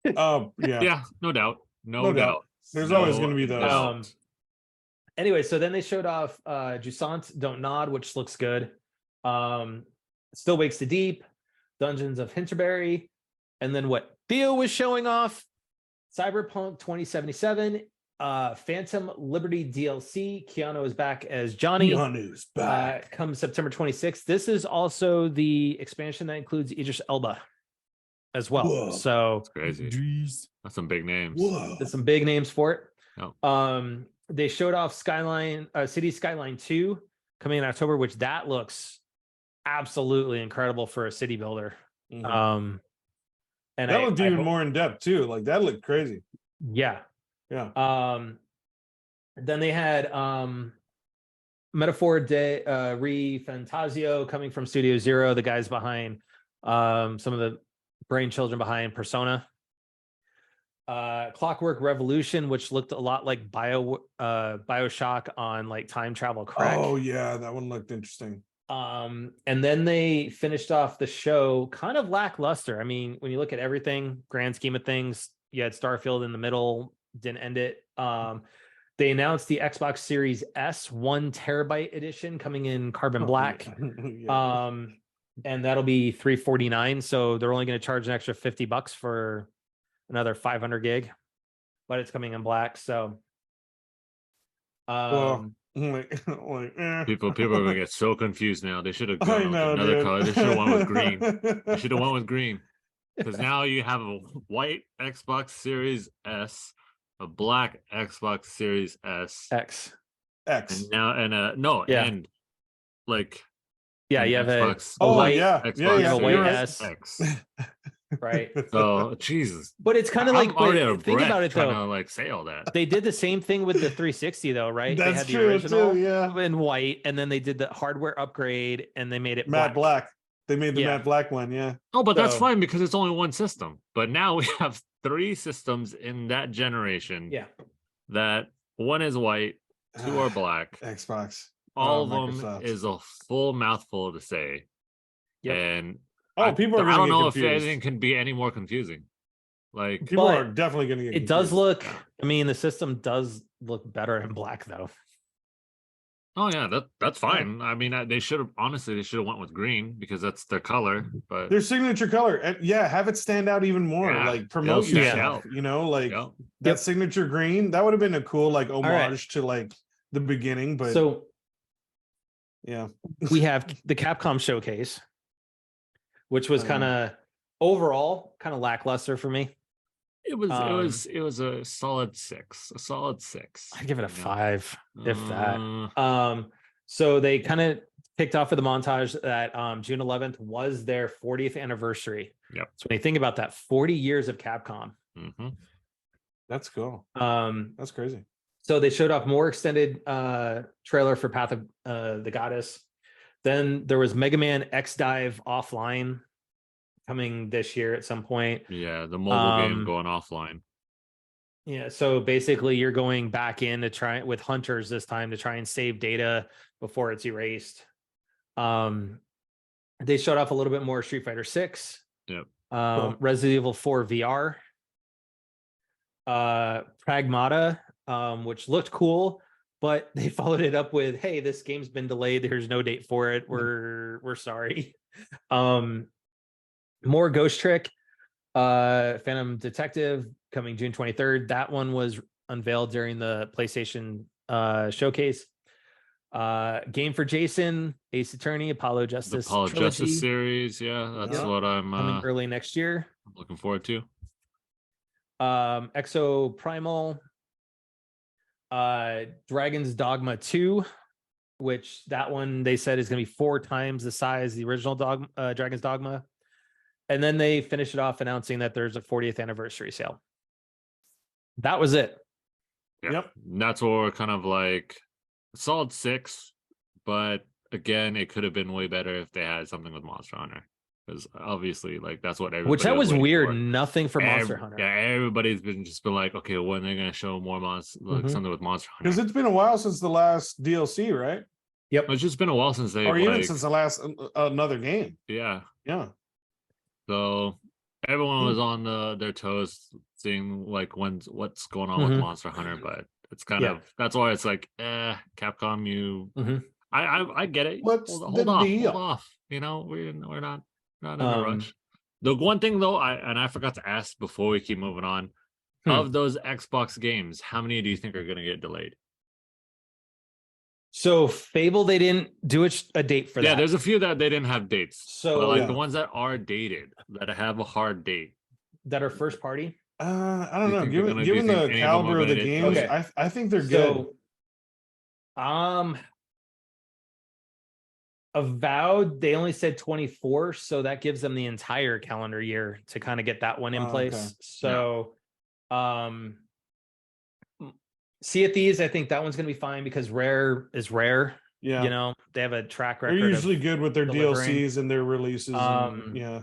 Yeah, no doubt. No doubt. There's always going to be those. Anyway, so then they showed off Jusant Don't Nod, which looks good. Still Wakes the Deep, Dungeons of Hinterberry, and then what Theo was showing off, Cyberpunk 2077, Phantom Liberty DLC. Keanu is back as Johnny. Keanu's back. Comes September 26th. This is also the expansion that includes Idris Elba as well. Whoa. So that's crazy. Jeez. That's some big names. Whoa. There's some big names for it. Oh. they showed off City Skyline 2 coming in October, which that looks absolutely incredible for a city builder. Mm-hmm. And that looked even more in depth too. Like that looked crazy. Yeah. Yeah. Then they had Metaphor de Re Fantasio coming from Studio Zero, the guys behind some of the brain children behind Persona. Clockwork Revolution, which looked a lot like Bioshock on like time travel crack. Oh yeah, that one looked interesting. And then they finished off the show kind of lackluster. I mean, when you look at everything, grand scheme of things, you had Starfield in the middle, didn't end it. They announced the Xbox Series S 1 terabyte edition coming in carbon black. Yeah. And that'll be $349. So they're only going to charge an extra $50 for another 500 gig, but it's coming in black. So, people are gonna get so confused now. They should have gone with another color. They should have went with green. They should have went with green, because now you have a white Xbox Series S, a black Xbox Series S X, and now and like you have Xbox. a white Xbox white S. S. Right. So Jesus. But it's kind of like, think about it though. To like say all that. They did the same thing with the 360 though, right? That's they had the true original too, yeah. in white, and then they did the hardware upgrade and they made it matte black. They made the matte black one, yeah. Oh, but that's fine because it's only one system. But now we have 3 systems in that generation. Yeah. That one is white, 2 are black. Xbox. All of them is a full mouthful to say. Yep. And people are I don't know confused. if anything can be any more confusing. Like people are definitely going to get confused. It does look, I mean, the system does look better in black though. Oh yeah, that's fine. I mean, they should have went with green because that's their color, but their signature color. And have it stand out even more. Like promote yourself, like that signature green. That would have been a cool like homage to like the beginning, but so yeah. We have the Capcom showcase, which was kind of overall kind of lackluster for me. It was a solid 6. A solid 6. I'd give it a 5, if that. So they kind of kicked off with the montage that June 11th was their 40th anniversary. Yep. So when you think about that, 40 years of Capcom. Mm-hmm. That's cool. That's crazy. So they showed off more extended trailer for Path of the Goddess. Then there was Mega Man X Dive Offline coming this year at some point. Yeah, the mobile game going offline. Yeah, so basically you're going back in to try with hunters this time to try and save data before it's erased. They showed off a little bit more Street Fighter 6. Yep. Resident Evil 4 VR. Pragmata, which looked cool, but they followed it up with, hey, this game's been delayed. There's no date for it. We're sorry. More Ghost Trick, Phantom Detective coming June 23rd. That one was unveiled during the PlayStation showcase. Game for Jason, Ace Attorney, Apollo Justice. The Apollo Justice series, that's what I'm coming early next year. Looking forward to. Exo Primal, Dragon's Dogma 2, which that one they said is going to be 4 times the size of the original Dragon's Dogma. And then they finished it off announcing that there's a 40th anniversary sale. That was it. Yeah. Yep. And that's what we're kind of like a solid 6, but again, it could have been way better if they had something with Monster Hunter. Because obviously, like that's what everybody. Which that was weird. Nothing for Monster Hunter. Yeah, everybody's been like, okay, when they're gonna show more something with Monster Hunter? Because it's been a while since the last DLC, right? Yep. It's just been a while since they, or even since the last another game. Yeah. Yeah. So everyone was on their toes, seeing like what's going on with Monster Hunter, but it's kind of that's why it's like, Capcom, you. I get it. Hold off. You know, we're not in a rush. The one thing though, I forgot to ask before we keep moving on, of those Xbox games, how many do you think are going to get delayed? So Fable, they didn't do a date for that. Yeah, there's a few that they didn't have dates. So but the ones that are dated, that have a hard date, that are first party. I don't know. Given the caliber of the games, I think they're good. Avowed, they only said 24, so that gives them the entire calendar year to kind of get that one in place. Okay. So, Sea of Thieves, I think that one's gonna be fine because Rare is Rare. Yeah, you know, they have a track record. They're usually good with their delivering. DLCs and their releases. Yeah.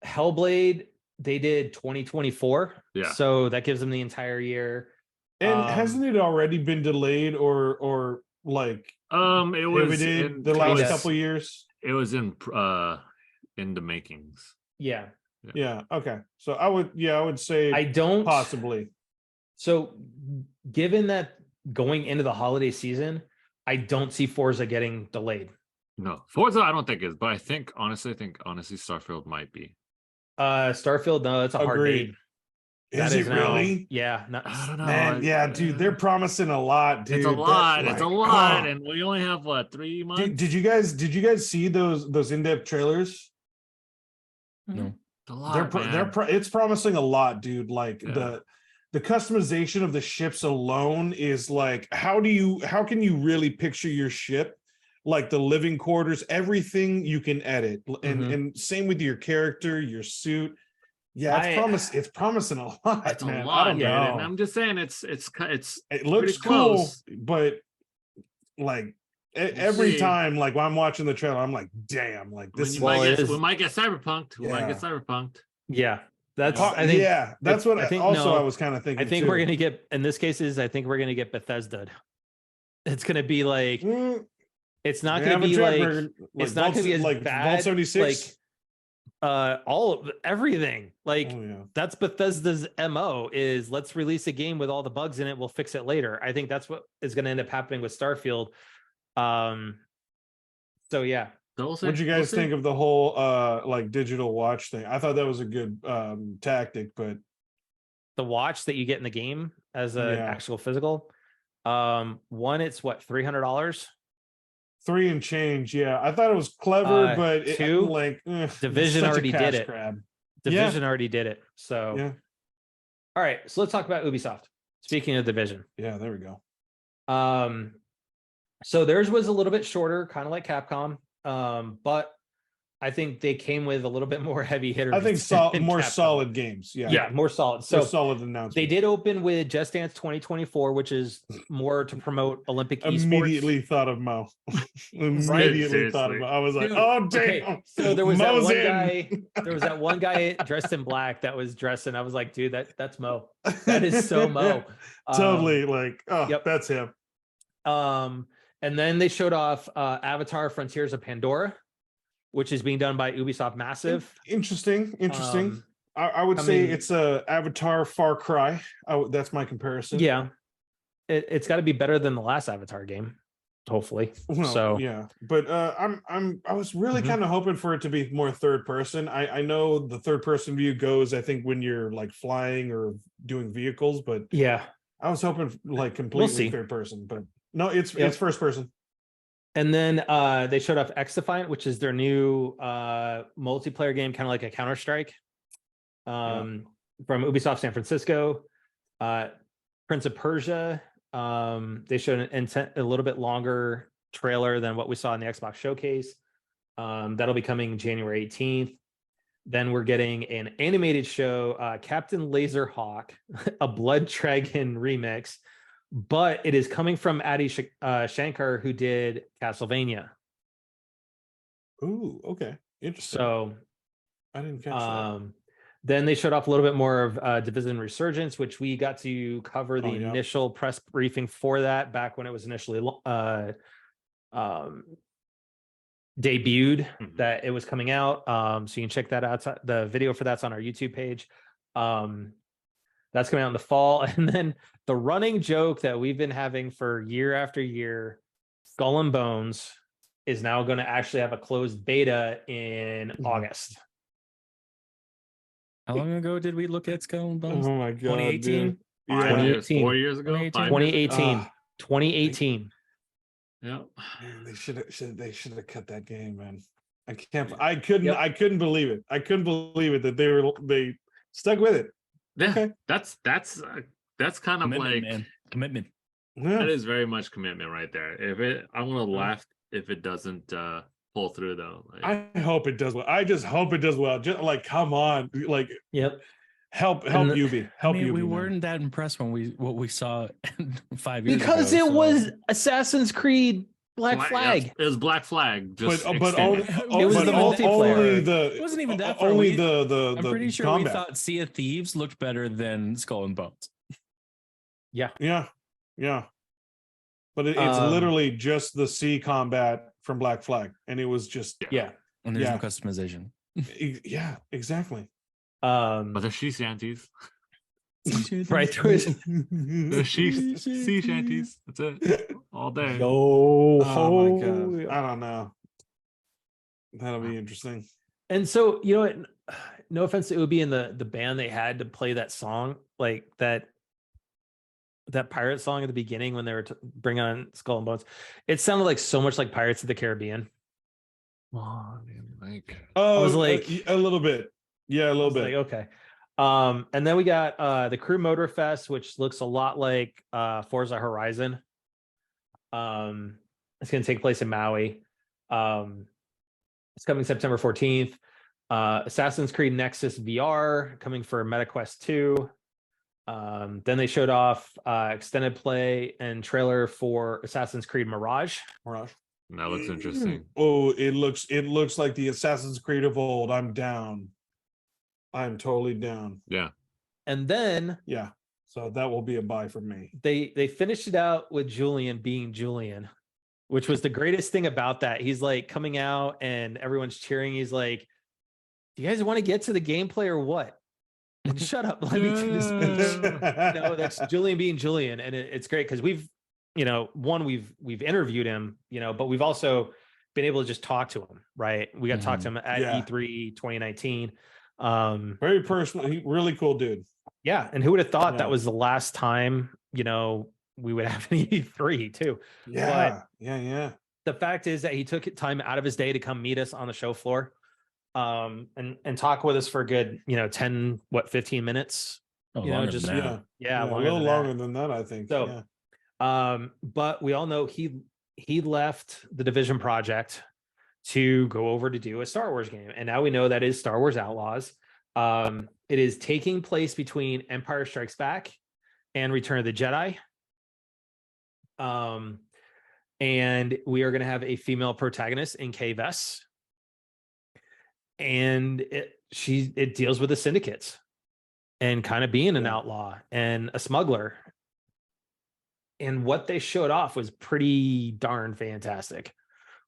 Hellblade, they did 2024. Yeah. So that gives them the entire year. And hasn't it already been delayed or like it was in the last couple years? It was in the makings. Yeah. Okay. So I would say I don't possibly. So given that going into the holiday season, I don't see Forza getting delayed. No, Forza I don't think is, but I think honestly Starfield might be. Starfield, no, that's a hard date. Is it really? Yeah. I don't know. Man, yeah, dude, they're promising a lot, dude. It's a lot. It's a lot, and we only have what, 3 months? Did you guys see those in-depth trailers? No. It's a lot. It's promising a lot, dude. Like the customization of the ships alone is like, how can you really picture your ship? Like the living quarters, everything you can edit, and same with your character, your suit. Yeah, it's promising a lot. It's man. a lot, I don't know. And I'm just saying it's it looks cool, close. But like every time, like when I'm watching the trailer, I'm like, damn, like this. We might get cyberpunked. We might get cyberpunked. Yeah. That's that's what I was kind of thinking. I think we're gonna get in this case I think we're gonna get Bethesda. It's gonna be like it's not gonna be like it's not gonna be as bad. Vault 76. All of everything. Like that's Bethesda's MO is let's release a game with all the bugs in it. We'll fix it later. I think that's what is gonna end up happening with Starfield. So yeah. What'd you guys think of the whole like digital watch thing? I thought that was a good tactic, but the watch that you get in the game as an actual physical, one, it's what, $300? 3 and change. Yeah, I thought it was clever, but two, Division already did it. Division already did it. So all right, so let's talk about Ubisoft. Speaking of Division, there we go. So theirs was a little bit shorter, kind of like Capcom. But I think they came with a little bit more heavy hitters. I think more solid games. Yeah, more solid. So solid announcement. They did open with Just Dance 2024, which is more to promote Olympic esports. Immediately thought of Mo. Thought of Mo. I was like, oh damn. Okay. So there was that one guy. There was that one guy dressed in black that was dressing. I was like, dude, that's Mo. That is so Mo. Totally that's him. And then they showed off Avatar: Frontiers of Pandora, which is being done by Ubisoft Massive. Interesting. I would say it's a Avatar Far Cry. That's my comparison. Yeah, it's got to be better than the last Avatar game, hopefully. Well, but I was really kind of hoping for it to be more third person. I know the third person view goes, I think, when you're like flying or doing vehicles, but I was hoping like completely third person, but. No, it's first person. And then they showed off X Defiant, which is their new multiplayer game, kind of like a Counter-Strike from Ubisoft San Francisco. Prince of Persia. They showed a little bit longer trailer than what we saw in the Xbox Showcase. That'll be coming January 18th. Then we're getting an animated show, Captain Laserhawk, a Blood Dragon remix. But it is coming from Adi Shankar, who did Castlevania. Ooh, okay. Interesting. So I didn't catch that. Then they showed off a little bit more of Division Resurgence, which we got to cover the initial press briefing for that back when it was initially debuted, that it was coming out. So you can check that out. The video for that's on our YouTube page. That's coming out in the fall. And then the running joke that we've been having for year after year, Skull and Bones is now going to actually have a closed beta in August. How long ago did we look at Skull and Bones? Oh my god, 2018? 2018. 4 years ago? 2018. 2018. Yeah. Man, they should have cut that game, man. I couldn't believe it. I couldn't believe it that they stuck with it. Yeah, okay. That's kind of like commitment. That is very much commitment right there. I'm gonna laugh if it doesn't pull through though. I hope it does well. I just hope it does well. Just like, come on, like, yep. Help Ubi. Help Ubi, we weren't that impressed when we saw 5 years ago. Because it was Assassin's Creed Black Flag. It was Black Flag. But it was the multiplayer. It wasn't even that far. Only the I'm pretty sure combat. we thought Sea of Thieves looked better than Skull and Bones. Yeah. But it's literally just the sea combat from Black Flag, and it was just and there's no customization. Yeah, exactly. But the sea shanties. Right through the sea shanties. That's it. All day. Oh my god. I don't know. That'll be interesting. And so, you know what? No offense to Ubi and the band they had to play that song, like that pirate song at the beginning when they were bringing on Skull and Bones. It sounded like so much like Pirates of the Caribbean. Oh, I was like a little bit. Yeah, a little bit. Like, okay. And then we got the Crew Motor Fest, which looks a lot like Forza Horizon. It's going to take place in Maui. It's coming September 14th. Assassin's Creed Nexus VR coming for MetaQuest 2. Then they showed off extended play and trailer for Assassin's Creed Mirage. That looks interesting. Oh, it looks like the Assassin's Creed of old. I'm down. I'm totally down. Yeah. And then so that will be a buy for me. They finished it out with Julian being Julian, which was the greatest thing about that. He's like coming out and everyone's cheering. He's like, "Do you guys want to get to the gameplay or what?" And shut up. Let me do this speech. No, that's Julian being Julian, and it's great because we've interviewed him, but we've also been able to just talk to him. Right? We got to talk to him at E3 2019. Very personal. Really cool dude. Yeah, and who would have thought that was the last time we would have an E3 too? Yeah, but the fact is that he took time out of his day to come meet us on the show floor, and talk with us for a good 15 minutes. A little longer than that, I think. So, but we all know he left the Division project to go over to do a Star Wars game, and now we know that is Star Wars Outlaws. It is taking place between Empire Strikes Back and Return of the Jedi. And we are going to have a female protagonist in Kay Vess, and it deals with the syndicates and kind of being an outlaw and a smuggler. And what they showed off was pretty darn fantastic.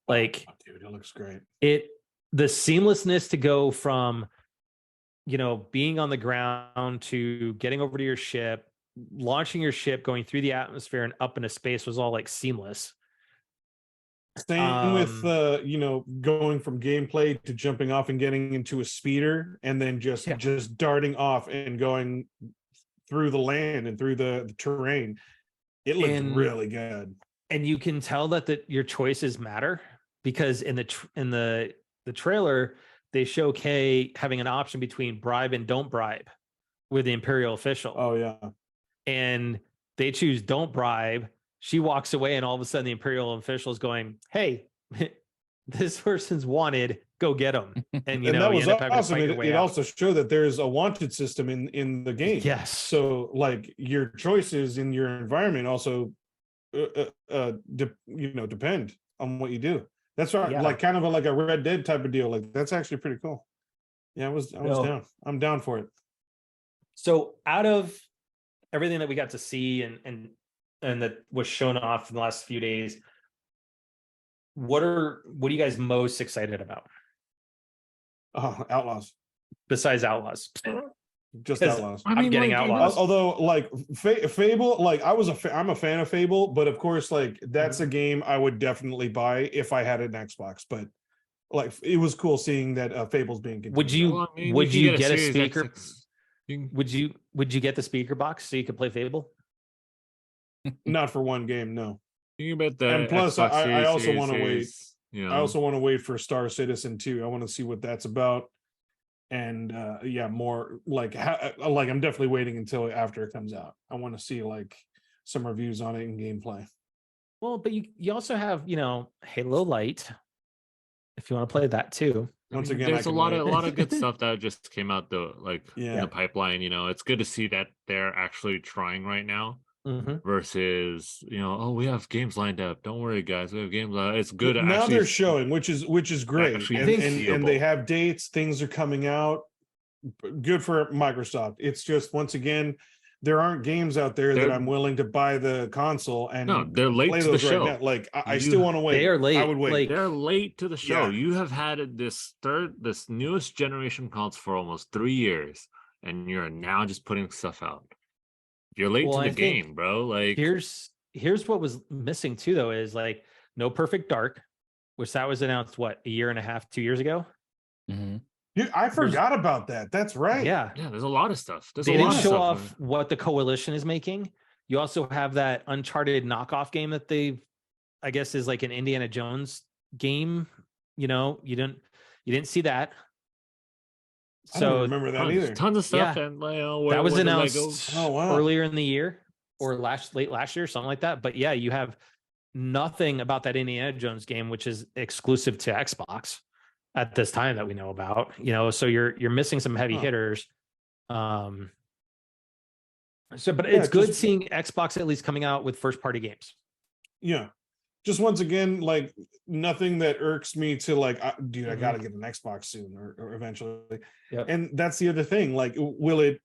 Like, dude, it looks great. The seamlessness to go from being on the ground to getting over to your ship, launching your ship, going through the atmosphere and up into space was all like seamless. Same with going from gameplay to jumping off and getting into a speeder and then just darting off and going through the land and through the terrain. It looked really good. And you can tell that your choices matter, because in the trailer they show Kay having an option between bribe and don't bribe with the Imperial official. Oh yeah. And they choose don't bribe. She walks away and all of a sudden the Imperial official is going, "Hey, this person's wanted, go get them." And that was awesome. It also showed that there's a wanted system in the game. Yes. So like your choices in your environment also depend on what you do. That's right. Yeah. Like kind of like a Red Dead type of deal. Like that's actually pretty cool. Yeah, I was down. I'm down for it. So out of everything that we got to see and that was shown off in the last few days, what are you guys most excited about? Outlaws. Besides Outlaws. Just Outlaws. I'm getting Outlaws. Although like Fable, like I'm a fan of Fable, but of course like that's a game I would definitely buy if I had an Xbox. But like it was cool seeing that Fable's being continued. Would you get a speaker? Would you get the speaker box so you could play Fable? Not for one game, no. You bet that. And plus, I also want to wait. I also want to wait for Star Citizen 2. I want to see what that's about. And more like I'm definitely waiting until after it comes out. I want to see like some reviews on it in gameplay. Well, but you also have, Halo Light, if you want to play that too. Once again, there's a lot of good stuff that just came out in the pipeline. It's good to see that they're actually trying right now. Versus, we have games lined up. Don't worry, guys. We have games lined up. It's good. Now they're showing, which is great. And they have dates. Things are coming out. Good for Microsoft. It's just, once again, there aren't games out there that I'm willing to buy the console and they're late play to those the show. Right now. Like I still want to wait. They are late. I would wait. They're late to the show. You have had this newest generation console for almost 3 years, and you're now just putting stuff out. You're late to the game, bro. Like here's what was missing too, though, is like No Perfect Dark, which that was announced a year and a half, 2 years ago. I forgot about that. That's right. Yeah. There's a lot of stuff. They didn't show off what the Coalition is making. You also have that Uncharted knockoff game that I guess is like an Indiana Jones game. You didn't see that. I don't remember that either. Tons of stuff, and that was announced earlier in the year or late last year, something like that. But yeah, you have nothing about that Indiana Jones game, which is exclusive to Xbox at this time that we know about. So you're missing some heavy hitters. But it's good seeing Xbox at least coming out with first party games. Yeah. Just once again, like nothing that irks me to like, dude, I got to get an Xbox soon or eventually. Yep. And that's the other thing. Like, will it,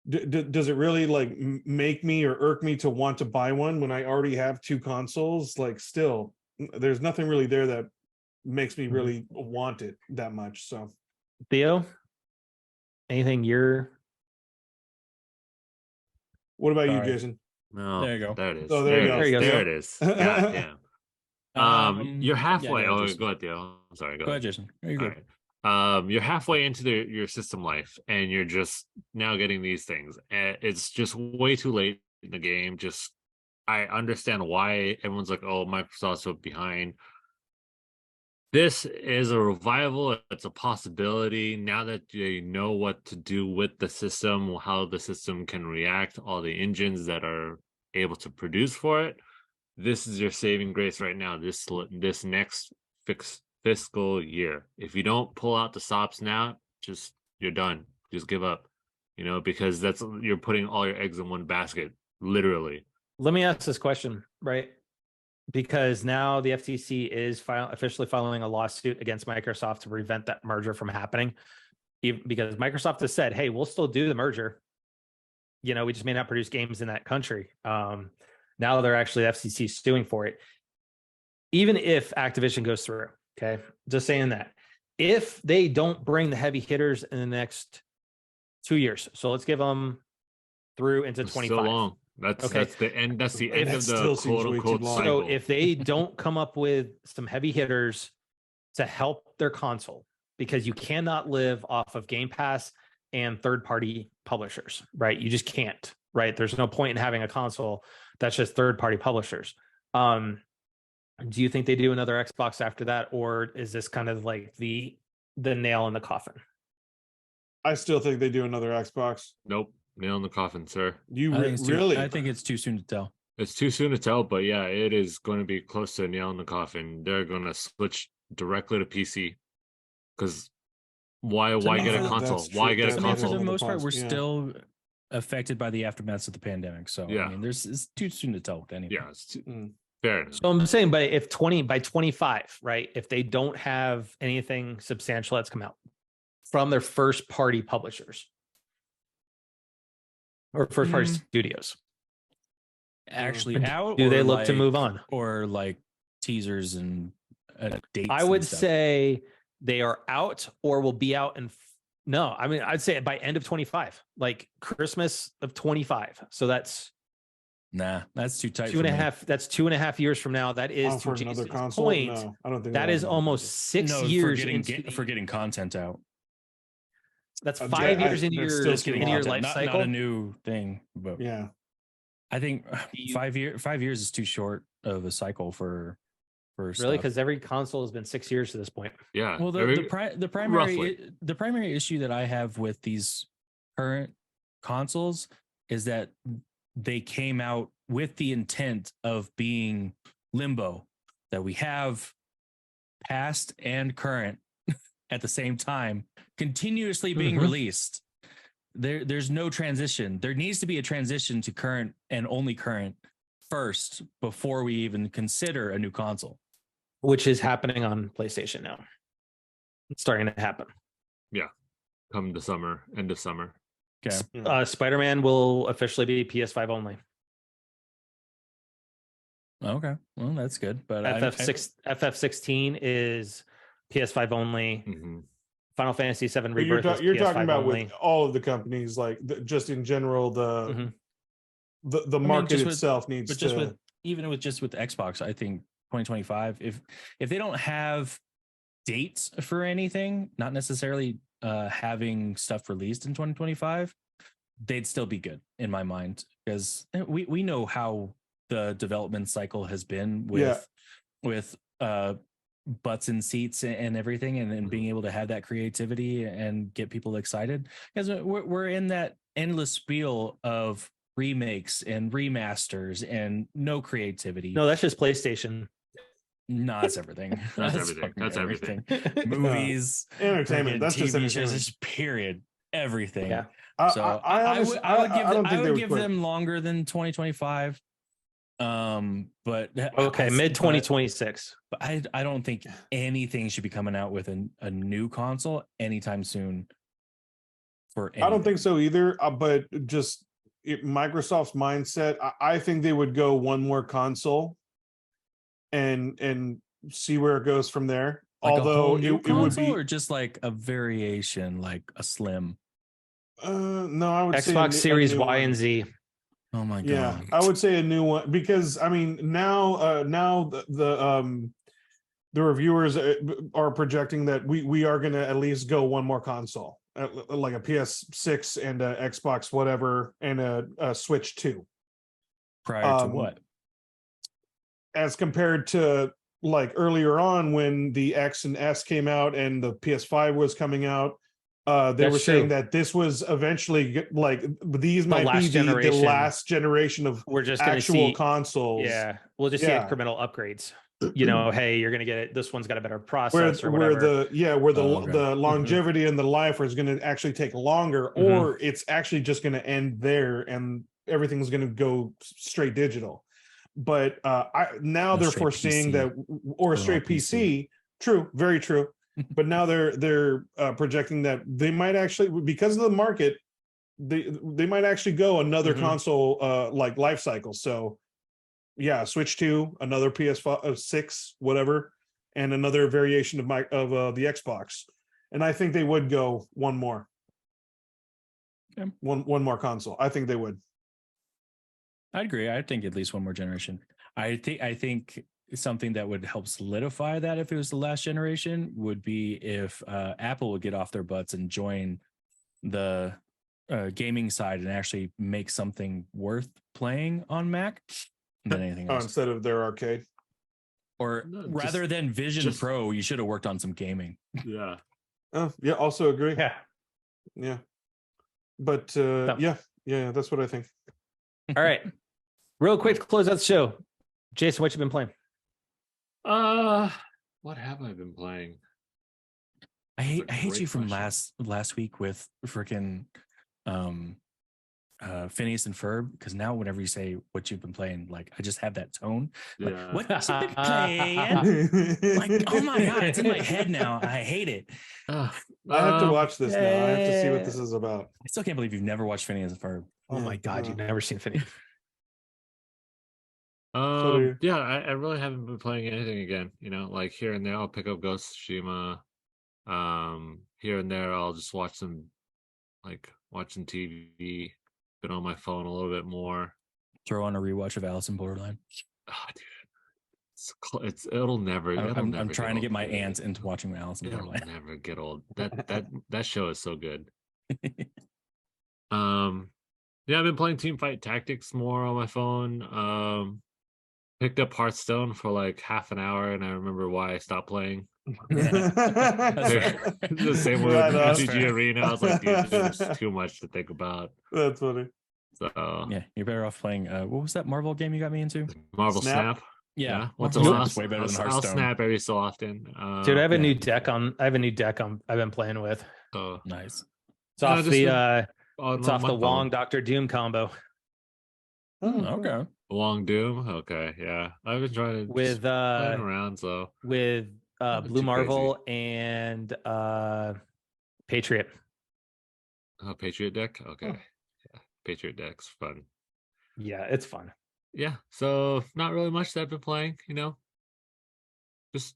does it really like make me or irk me to want to buy one when I already have 2 consoles? Like still, there's nothing really there that makes me really want it that much. So Theo, anything what about you, Jason? No, there you go. There it is. Oh, there you go. There it is. God damn. You're halfway. Go ahead, Theo. I'm sorry. Go ahead, Jason. You're good. Right. You're halfway into your system life, and you're just now getting these things. It's just way too late in the game. I understand why everyone's like, "Oh, Microsoft's so behind." This is a revival. It's a possibility now that you know what to do with the system, how the system can react, all the engines that are able to produce for it. This is your saving grace right now. This next fiscal year. If you don't pull out the stops now, you're done. Just give up. Because you're putting all your eggs in one basket, literally. Let me ask this question, right? Because now the FTC is officially filing a lawsuit against Microsoft to prevent that merger from happening. Because Microsoft has said, "Hey, we'll still do the merger. We just may not produce games in that country." Now they're actually FCC suing for it. Even if Activision goes through, okay, just saying that. If they don't bring the heavy hitters in the next 2 years, so let's give them through into 25. So long. That's the end. That's the end of the quote unquote cycle. So if they don't come up with some heavy hitters to help their console, because you cannot live off of Game Pass and third-party publishers, right? You just can't, right? There's no point in having a console that's just third-party publishers. Do you think they do another Xbox after that, or is this kind of like the nail in the coffin? I still think they do another Xbox. Nope. Nail in the coffin, sir. Really? I think it's too soon to tell. It's too soon to tell, but yeah, it is going to be close to a nail in the coffin. They're going to switch directly to PC. Because why get a console? Why get a console? For the most part, we're still affected by the aftermaths of the pandemic. So I mean, it's too soon to tell anyway. Yeah, it's fair enough. So I'm saying, but if by 25, right? If they don't have anything substantial that's come out from their first party publishers or first party studios, actually out, do they look to move on, or like teasers and dates? I would say they are out or will be out no, I mean, I'd say by end of 25, like Christmas of 25. So that's that's too tight. 2.5. That's 2.5 years from now. That is for another console. Point, no, I don't think that is almost 6 years for getting content out. That's 5 years into your life cycle. Not a new thing, but yeah, I think 5 years is too short of a cycle for really, because every console has been 6 years to this point. Yeah. Well, the primary issue that I have with these current consoles is that they came out with the intent of being limbo, that we have past and current at the same time continuously being released. There's no transition. There needs to be a transition to current and only current first before we even consider a new console, which is happening on PlayStation now. It's starting to happen. Yeah, come the summer, end of summer. Okay. Spider-Man will officially be PS5 only. Okay, well that's good. But FF16 is PS5 only. Mm-hmm. Final Fantasy VII Rebirth is you're PS5 talking about only. with all of the companies, like just in general, the market itself needs to. Even with Xbox, I think 2025. If they don't have dates for anything, not necessarily having stuff released in 2025, they'd still be good in my mind, because we know how the development cycle has been with butts and seats and everything, and being able to have that creativity and get people excited, because we're in that endless spiel of remakes and remasters and no creativity. No, that's just PlayStation. No, that's everything. That's everything. That's everything. Movies, entertainment. That's just entertainment. Just period. Everything. Yeah. So I would give them longer than 2025. But okay, mid 2026. But I don't think anything should be coming out with a new console anytime soon. For anything. I don't think so either. But just Microsoft's mindset, I think they would go one more console and see where it goes from there. Like although it would be, or just like a variation, like a slim. No, I would Xbox say Series Y and Z. Oh my god! Yeah, I would say a new one, because I mean now the reviewers are projecting that we are going to at least go one more console, like a PS6 and a Xbox whatever and a Switch 2. Prior to what? As compared to like earlier on when the X and S came out and the PS5 was coming out. They were saying that this was eventually like these might be the last generation of we're just actual consoles. Yeah, we'll just see incremental upgrades. You know, hey, you're going to get it. This one's got a better processor. Where the longevity and the life is going to actually take longer, or it's actually just going to end there and everything's going to go straight digital. But they're foreseeing PC. That, or a straight PC. True, very true. But now they're projecting that they might actually, because of the market, they might actually go another console like life cycle. So yeah, Switch 2, another PS5, 6, whatever, and another variation of the Xbox. And I think they would go one more. Okay. One more console. I think they would. I'd agree. I think at least one more generation. I think something that would help solidify that, if it was the last generation, would be if Apple would get off their butts and join the gaming side and actually make something worth playing on Mac than anything else. Instead of their arcade. Or rather than Vision Pro, you should have worked on some gaming. Yeah. Oh, yeah, also agree. Yeah. Yeah. But yeah, that's what I think. All right. Real quick to close out the show. Jason, what you been playing? What have I been playing? I hate you from last week with freaking Phineas and Ferb, because now whenever you say what you've been playing, like I just have that tone. Like, Yeah. what you been playing? Like, oh my god, it's in my head now. I hate it. I have to watch this now. I have to see what this is about. I still can't believe you've never watched Phineas and Ferb. Oh my god, you've never seen Phineas. Yeah, I really haven't been playing anything again. You know, like here and there I'll pick up Ghost of Tsushima. Here and there I'll just watch some TV. Been on my phone a little bit more. Throw on a rewatch of Alice in Borderland. Oh, dude, it'll never. I'm trying to get my aunt into watching Alice in Borderland. It'll never get old. That show is so good. Yeah, I've been playing Teamfight Tactics more on my phone. Picked up Hearthstone for like half an hour, and I remember why I stopped playing. The same way with GG Arena. I was like, dude, there's too much to think about. That's funny. So yeah, you're better off playing. What was that Marvel game you got me into? Marvel Snap. Yeah, What's Marvel a Snap's way better than I'll Hearthstone. snap every so often. Dude, I have a new deck I've been playing with. Oh, nice. It's off the Wong Doctor Doom combo. Okay. Wong Doom. Okay, yeah. I've been trying to with playing around. So with Blue Marvel and Patriot. Oh, Patriot deck. Okay, yeah. Patriot deck's fun. Yeah, it's fun. Yeah. So not really much that I've been playing. You know,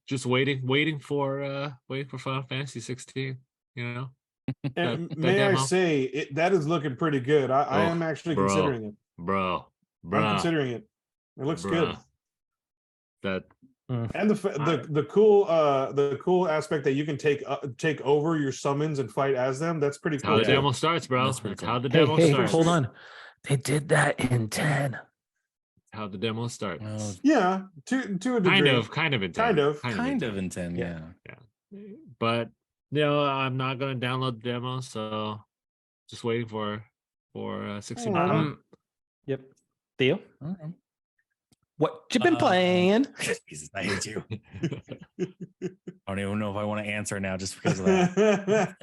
just waiting for Final Fantasy 16. You know. And may I say that is looking pretty good. I am actually considering it. Bro. I'm considering it. It looks good. That and the cool aspect that you can take over your summons and fight as them. That's pretty cool. How the demo starts, bro. That's pretty cool. How the demo starts. Hold on. They did that in 10. How the demo starts. Yeah, to a degree. Kind of in 10. Kind of in 10, yeah. But I'm not gonna download the demo, so just waiting for 16. Yep. Theo? What you been playing? Jesus, I hate you. I don't even know if I want to answer now just because of that.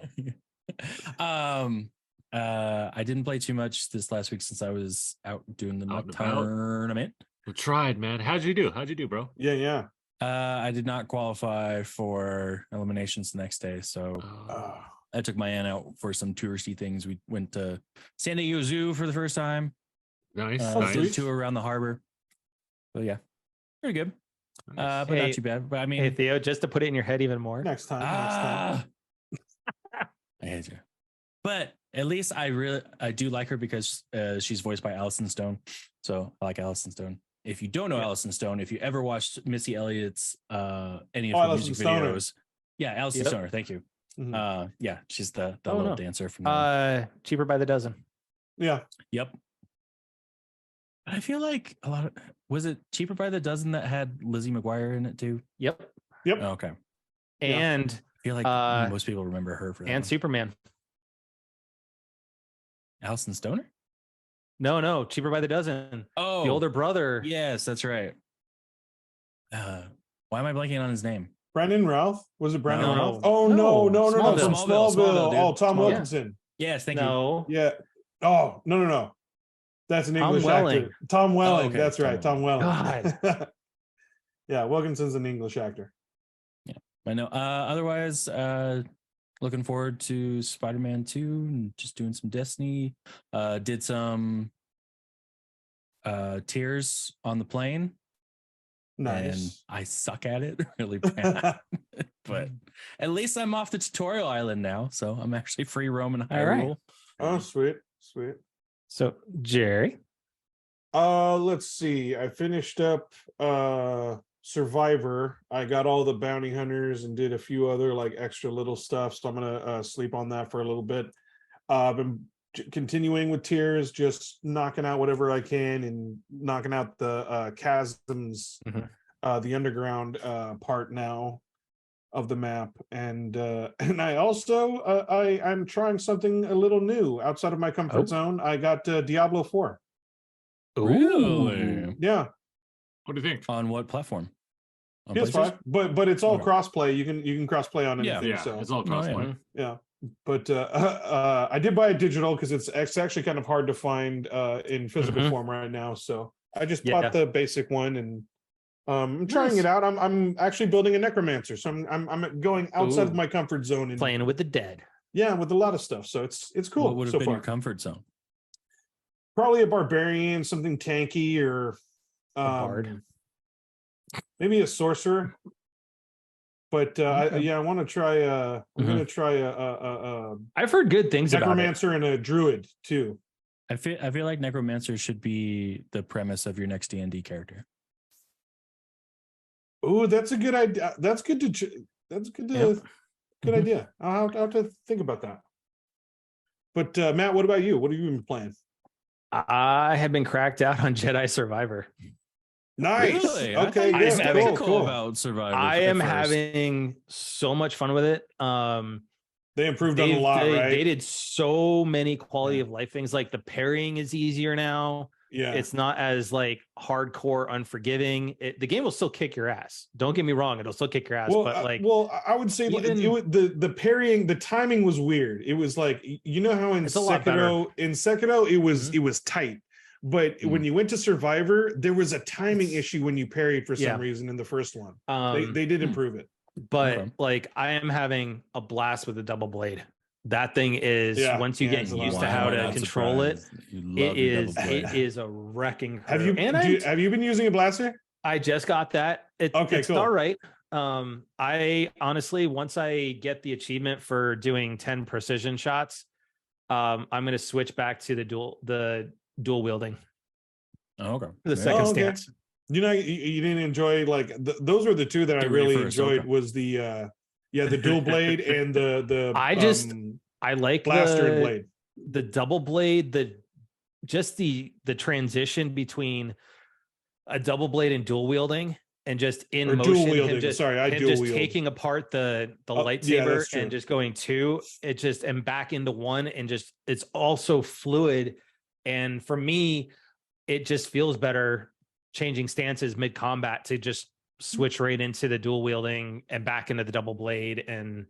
I didn't play too much this last week since I was out doing the tournament. We tried, man. How'd you do, bro? Yeah. I did not qualify for eliminations the next day, so I took my aunt out for some touristy things. We went to San Diego Zoo for the first time. Nice. Did a tour around the harbor. So yeah, pretty good. But not too bad. But I mean, hey Theo, just to put it in your head even more. Next time. I hate you. But at least I do like her because she's voiced by Allison Stone. So I like Allison Stone. If you don't know Allison Stone, if you ever watched Missy Elliott's any of her music videos, Allison Stoner. Thank you. Mm-hmm. She's the little dancer from Cheaper by the Dozen. Yeah. Yep. I feel like was it Cheaper by the Dozen that had Lizzie McGuire in it too? Yep. Oh, okay. And I feel like most people remember her for that. And Superman. Allison Stoner? No, Cheaper by the Dozen. Oh, the older brother. Yes, that's right. Why am I blanking on his name? Brandon Routh? Was it Brandon Routh? Oh no. From Smallville. Oh, Tom Wilkinson. Yes, thank you. Yeah. Oh, no. That's an English actor. Tom Welling. Oh, okay. That's right. Tom Welling. God. Yeah, Wilkinson's an English actor. Yeah, I know. Otherwise, looking forward to Spider-Man 2 and just doing some Destiny. Did some Tears on the plane. Nice. And I suck at it really bad. But at least I'm off the tutorial island now, so I'm actually free roaming Hyrule. Oh, sweet. So, Jerry? Let's see. I finished up Survivor. I got all the bounty hunters and did a few other like extra little stuff, so I'm gonna sleep on that for a little bit. I've been continuing with Tears, just knocking out whatever I can and knocking out the chasms, the underground part now of the map, and I also I'm trying something a little new outside of my comfort zone. I got Diablo 4. Really? Yeah. What do you think? On what platform? On PS5, but it's all crossplay. You can crossplay on anything. Yeah, so it's all crossplay. Yeah. But I did buy it digital because it's actually kind of hard to find in physical form right now. So I just bought the basic one, and I'm trying it out. I'm actually building a necromancer, so I'm going outside of my comfort zone and playing with the dead. Yeah, with a lot of stuff. So it's cool. What would have been your comfort zone? Probably a barbarian, something tanky, or a bard. Maybe a sorcerer. But I want to try. I'm going to try I've heard good things about necromancer and a druid too. I feel like necromancer should be the premise of your next D&D character. Oh, that's a good idea. That's good to. Good idea. I'll have to think about that. But Matt, what about you? What have you been playing? I have been cracked out on Jedi Survivor. Nice. Really? Okay. I'm skeptical about Survivor. I am having so much fun with it. They improved on a lot, right? They did so many quality of life things. Like the parrying is easier now. Yeah, it's not as like hardcore unforgiving. The game will still kick your ass. Don't get me wrong; it'll still kick your ass. Well, but like, I would say even, the parrying, the timing was weird. It was like, you know how in Sekiro it was tight, but when you went to Survivor, there was a timing issue when you parried for some reason in the first one. They did improve it, but like I am having a blast with the double blade. That thing is once you get used to how to control it, it is a wrecking crew. Have you been using a blaster? I just got that. It's cool. all right. I honestly, once I get the achievement for doing 10 precision shots, I'm going to switch back to the dual wielding. Okay. The second stance. You know, you didn't enjoy like those were the two that I really enjoyed. Was the the dual blade and the I like blaster and blade. The double blade, the transition between a double blade and dual wielding, and just in motion, dual wielding. Just taking apart the lightsaber and just going and back into one, and just it's all so fluid. And for me, it just feels better changing stances mid combat to just switch right into the dual wielding and back into the double blade and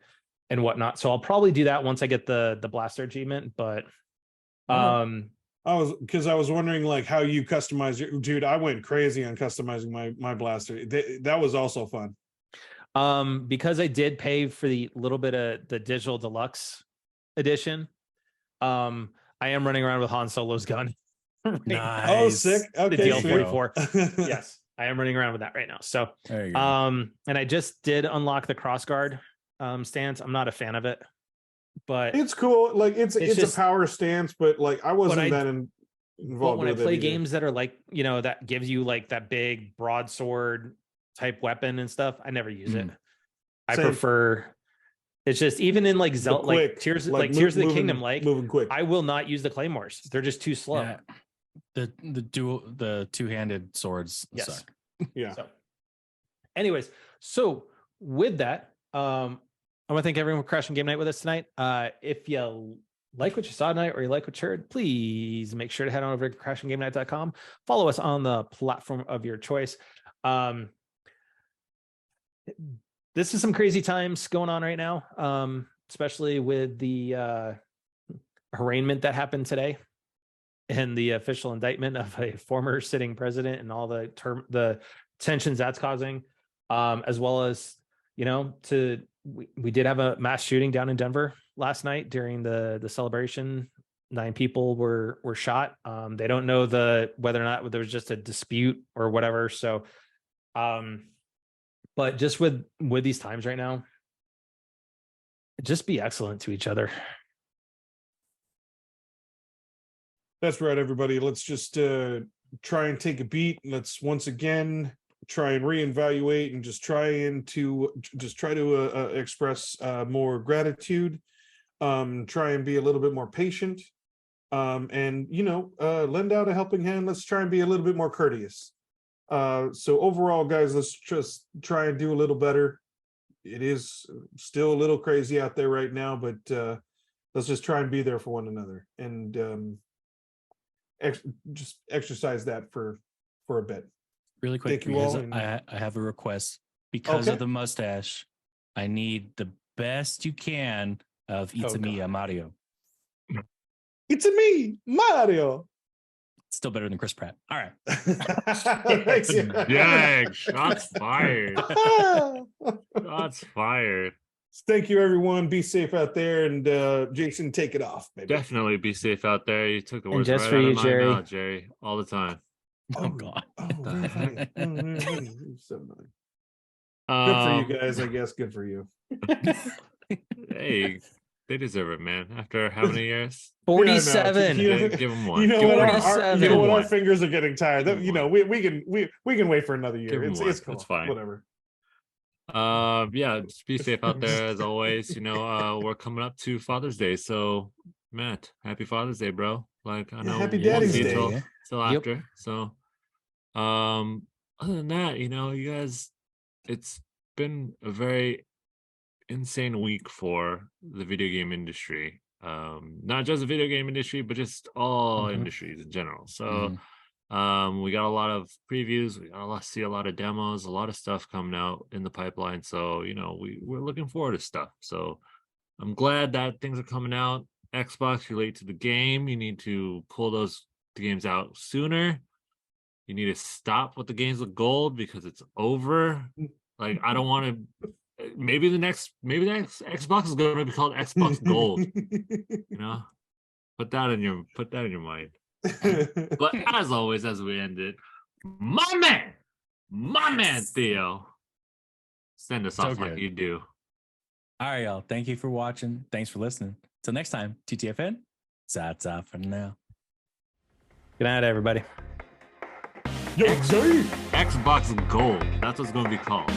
whatnot. So I'll probably do that once I get the blaster achievement. But I was wondering like how you customize your dude. I went crazy on customizing my blaster. That was also fun. Because I did pay for the little bit of the digital deluxe edition. I am running around with Han Solo's gun. Nice. Oh, sick. Okay, the DL-44. Yes, I am running around with that right now. So, and I just did unlock the crossguard stance. I'm not a fan of it, but it's cool. Like it's just a power stance, but like I wasn't involved. But when I play games that are like, you know, that gives you like that big broadsword type weapon and stuff, I never use it. I prefer. It's just even in like Zelda, like Tears of the Kingdom, like moving quick. I will not use the claymores. They're just too slow. Yeah. The two-handed swords suck. Yeah. So, anyways, so with that, I want to thank everyone for crashing game night with us tonight. If you like what you saw tonight or you like what you heard, please make sure to head on over to crashinggamenight.com. Follow us on the platform of your choice. This is some crazy times going on right now, especially with the arraignment that happened today and the official indictment of a former sitting president and all the tensions that's causing, as well as, you know, we did have a mass shooting down in Denver last night during the celebration. 9 people were shot. They don't know whether or not there was just a dispute or whatever. So, but just with these times right now, just be excellent to each other. That's right, everybody. Let's just try and take a beat. Let's once again try and reevaluate and just try to express more gratitude. Try and be a little bit more patient, and lend out a helping hand. Let's try and be a little bit more courteous. So overall, guys, let's just try and do a little better. It is still a little crazy out there right now, but let's just try and be there for one another and just exercise that for a bit. Really quick, because I have a request. Because of the mustache, I need the best you can of It's a Me, Mario. It's a me, Mario. Still better than Chris Pratt. All right. Dang, shots fired. Shots fired. Thank you, everyone. Be safe out there, and Jason, take it off, baby. Definitely be safe out there. You took the words just right for out you, of my Jerry. mouth, Jerry, all the time. Oh God. Very funny. So nice. Good for you guys, I guess. Good for you. Hey, they deserve it, man. After how many years? 47. Yeah, give them one. You know what? Our one. fingers are getting tired. We can wait for another year. It's cool. It's fine. Whatever. Yeah, just be safe out there as always. We're coming up to Father's Day, so Matt, happy Father's Day, bro. Like I know Happy Daddy's Day till after. So other than that, you guys, it's been a very insane week for the video game industry. Not just the video game industry, but just all industries in general. So we got a lot of previews, we got see a lot of demos, a lot of stuff coming out in the pipeline. So, you know, we're looking forward to stuff. So I'm glad that things are coming out. Xbox, you're late to the game. You need to pull those games out sooner. You need to stop with the games with gold because it's over. Like, I don't want to. Maybe the next Xbox is going to be called Xbox Gold. You know, put that in your mind. But as always, as we end it, my man Theo, send us off like you do. All right, y'all. Thank you for watching. Thanks for listening. Till next time, TTFN. That's all for now. Good night, everybody. Xbox Gold. That's what it's going to be called.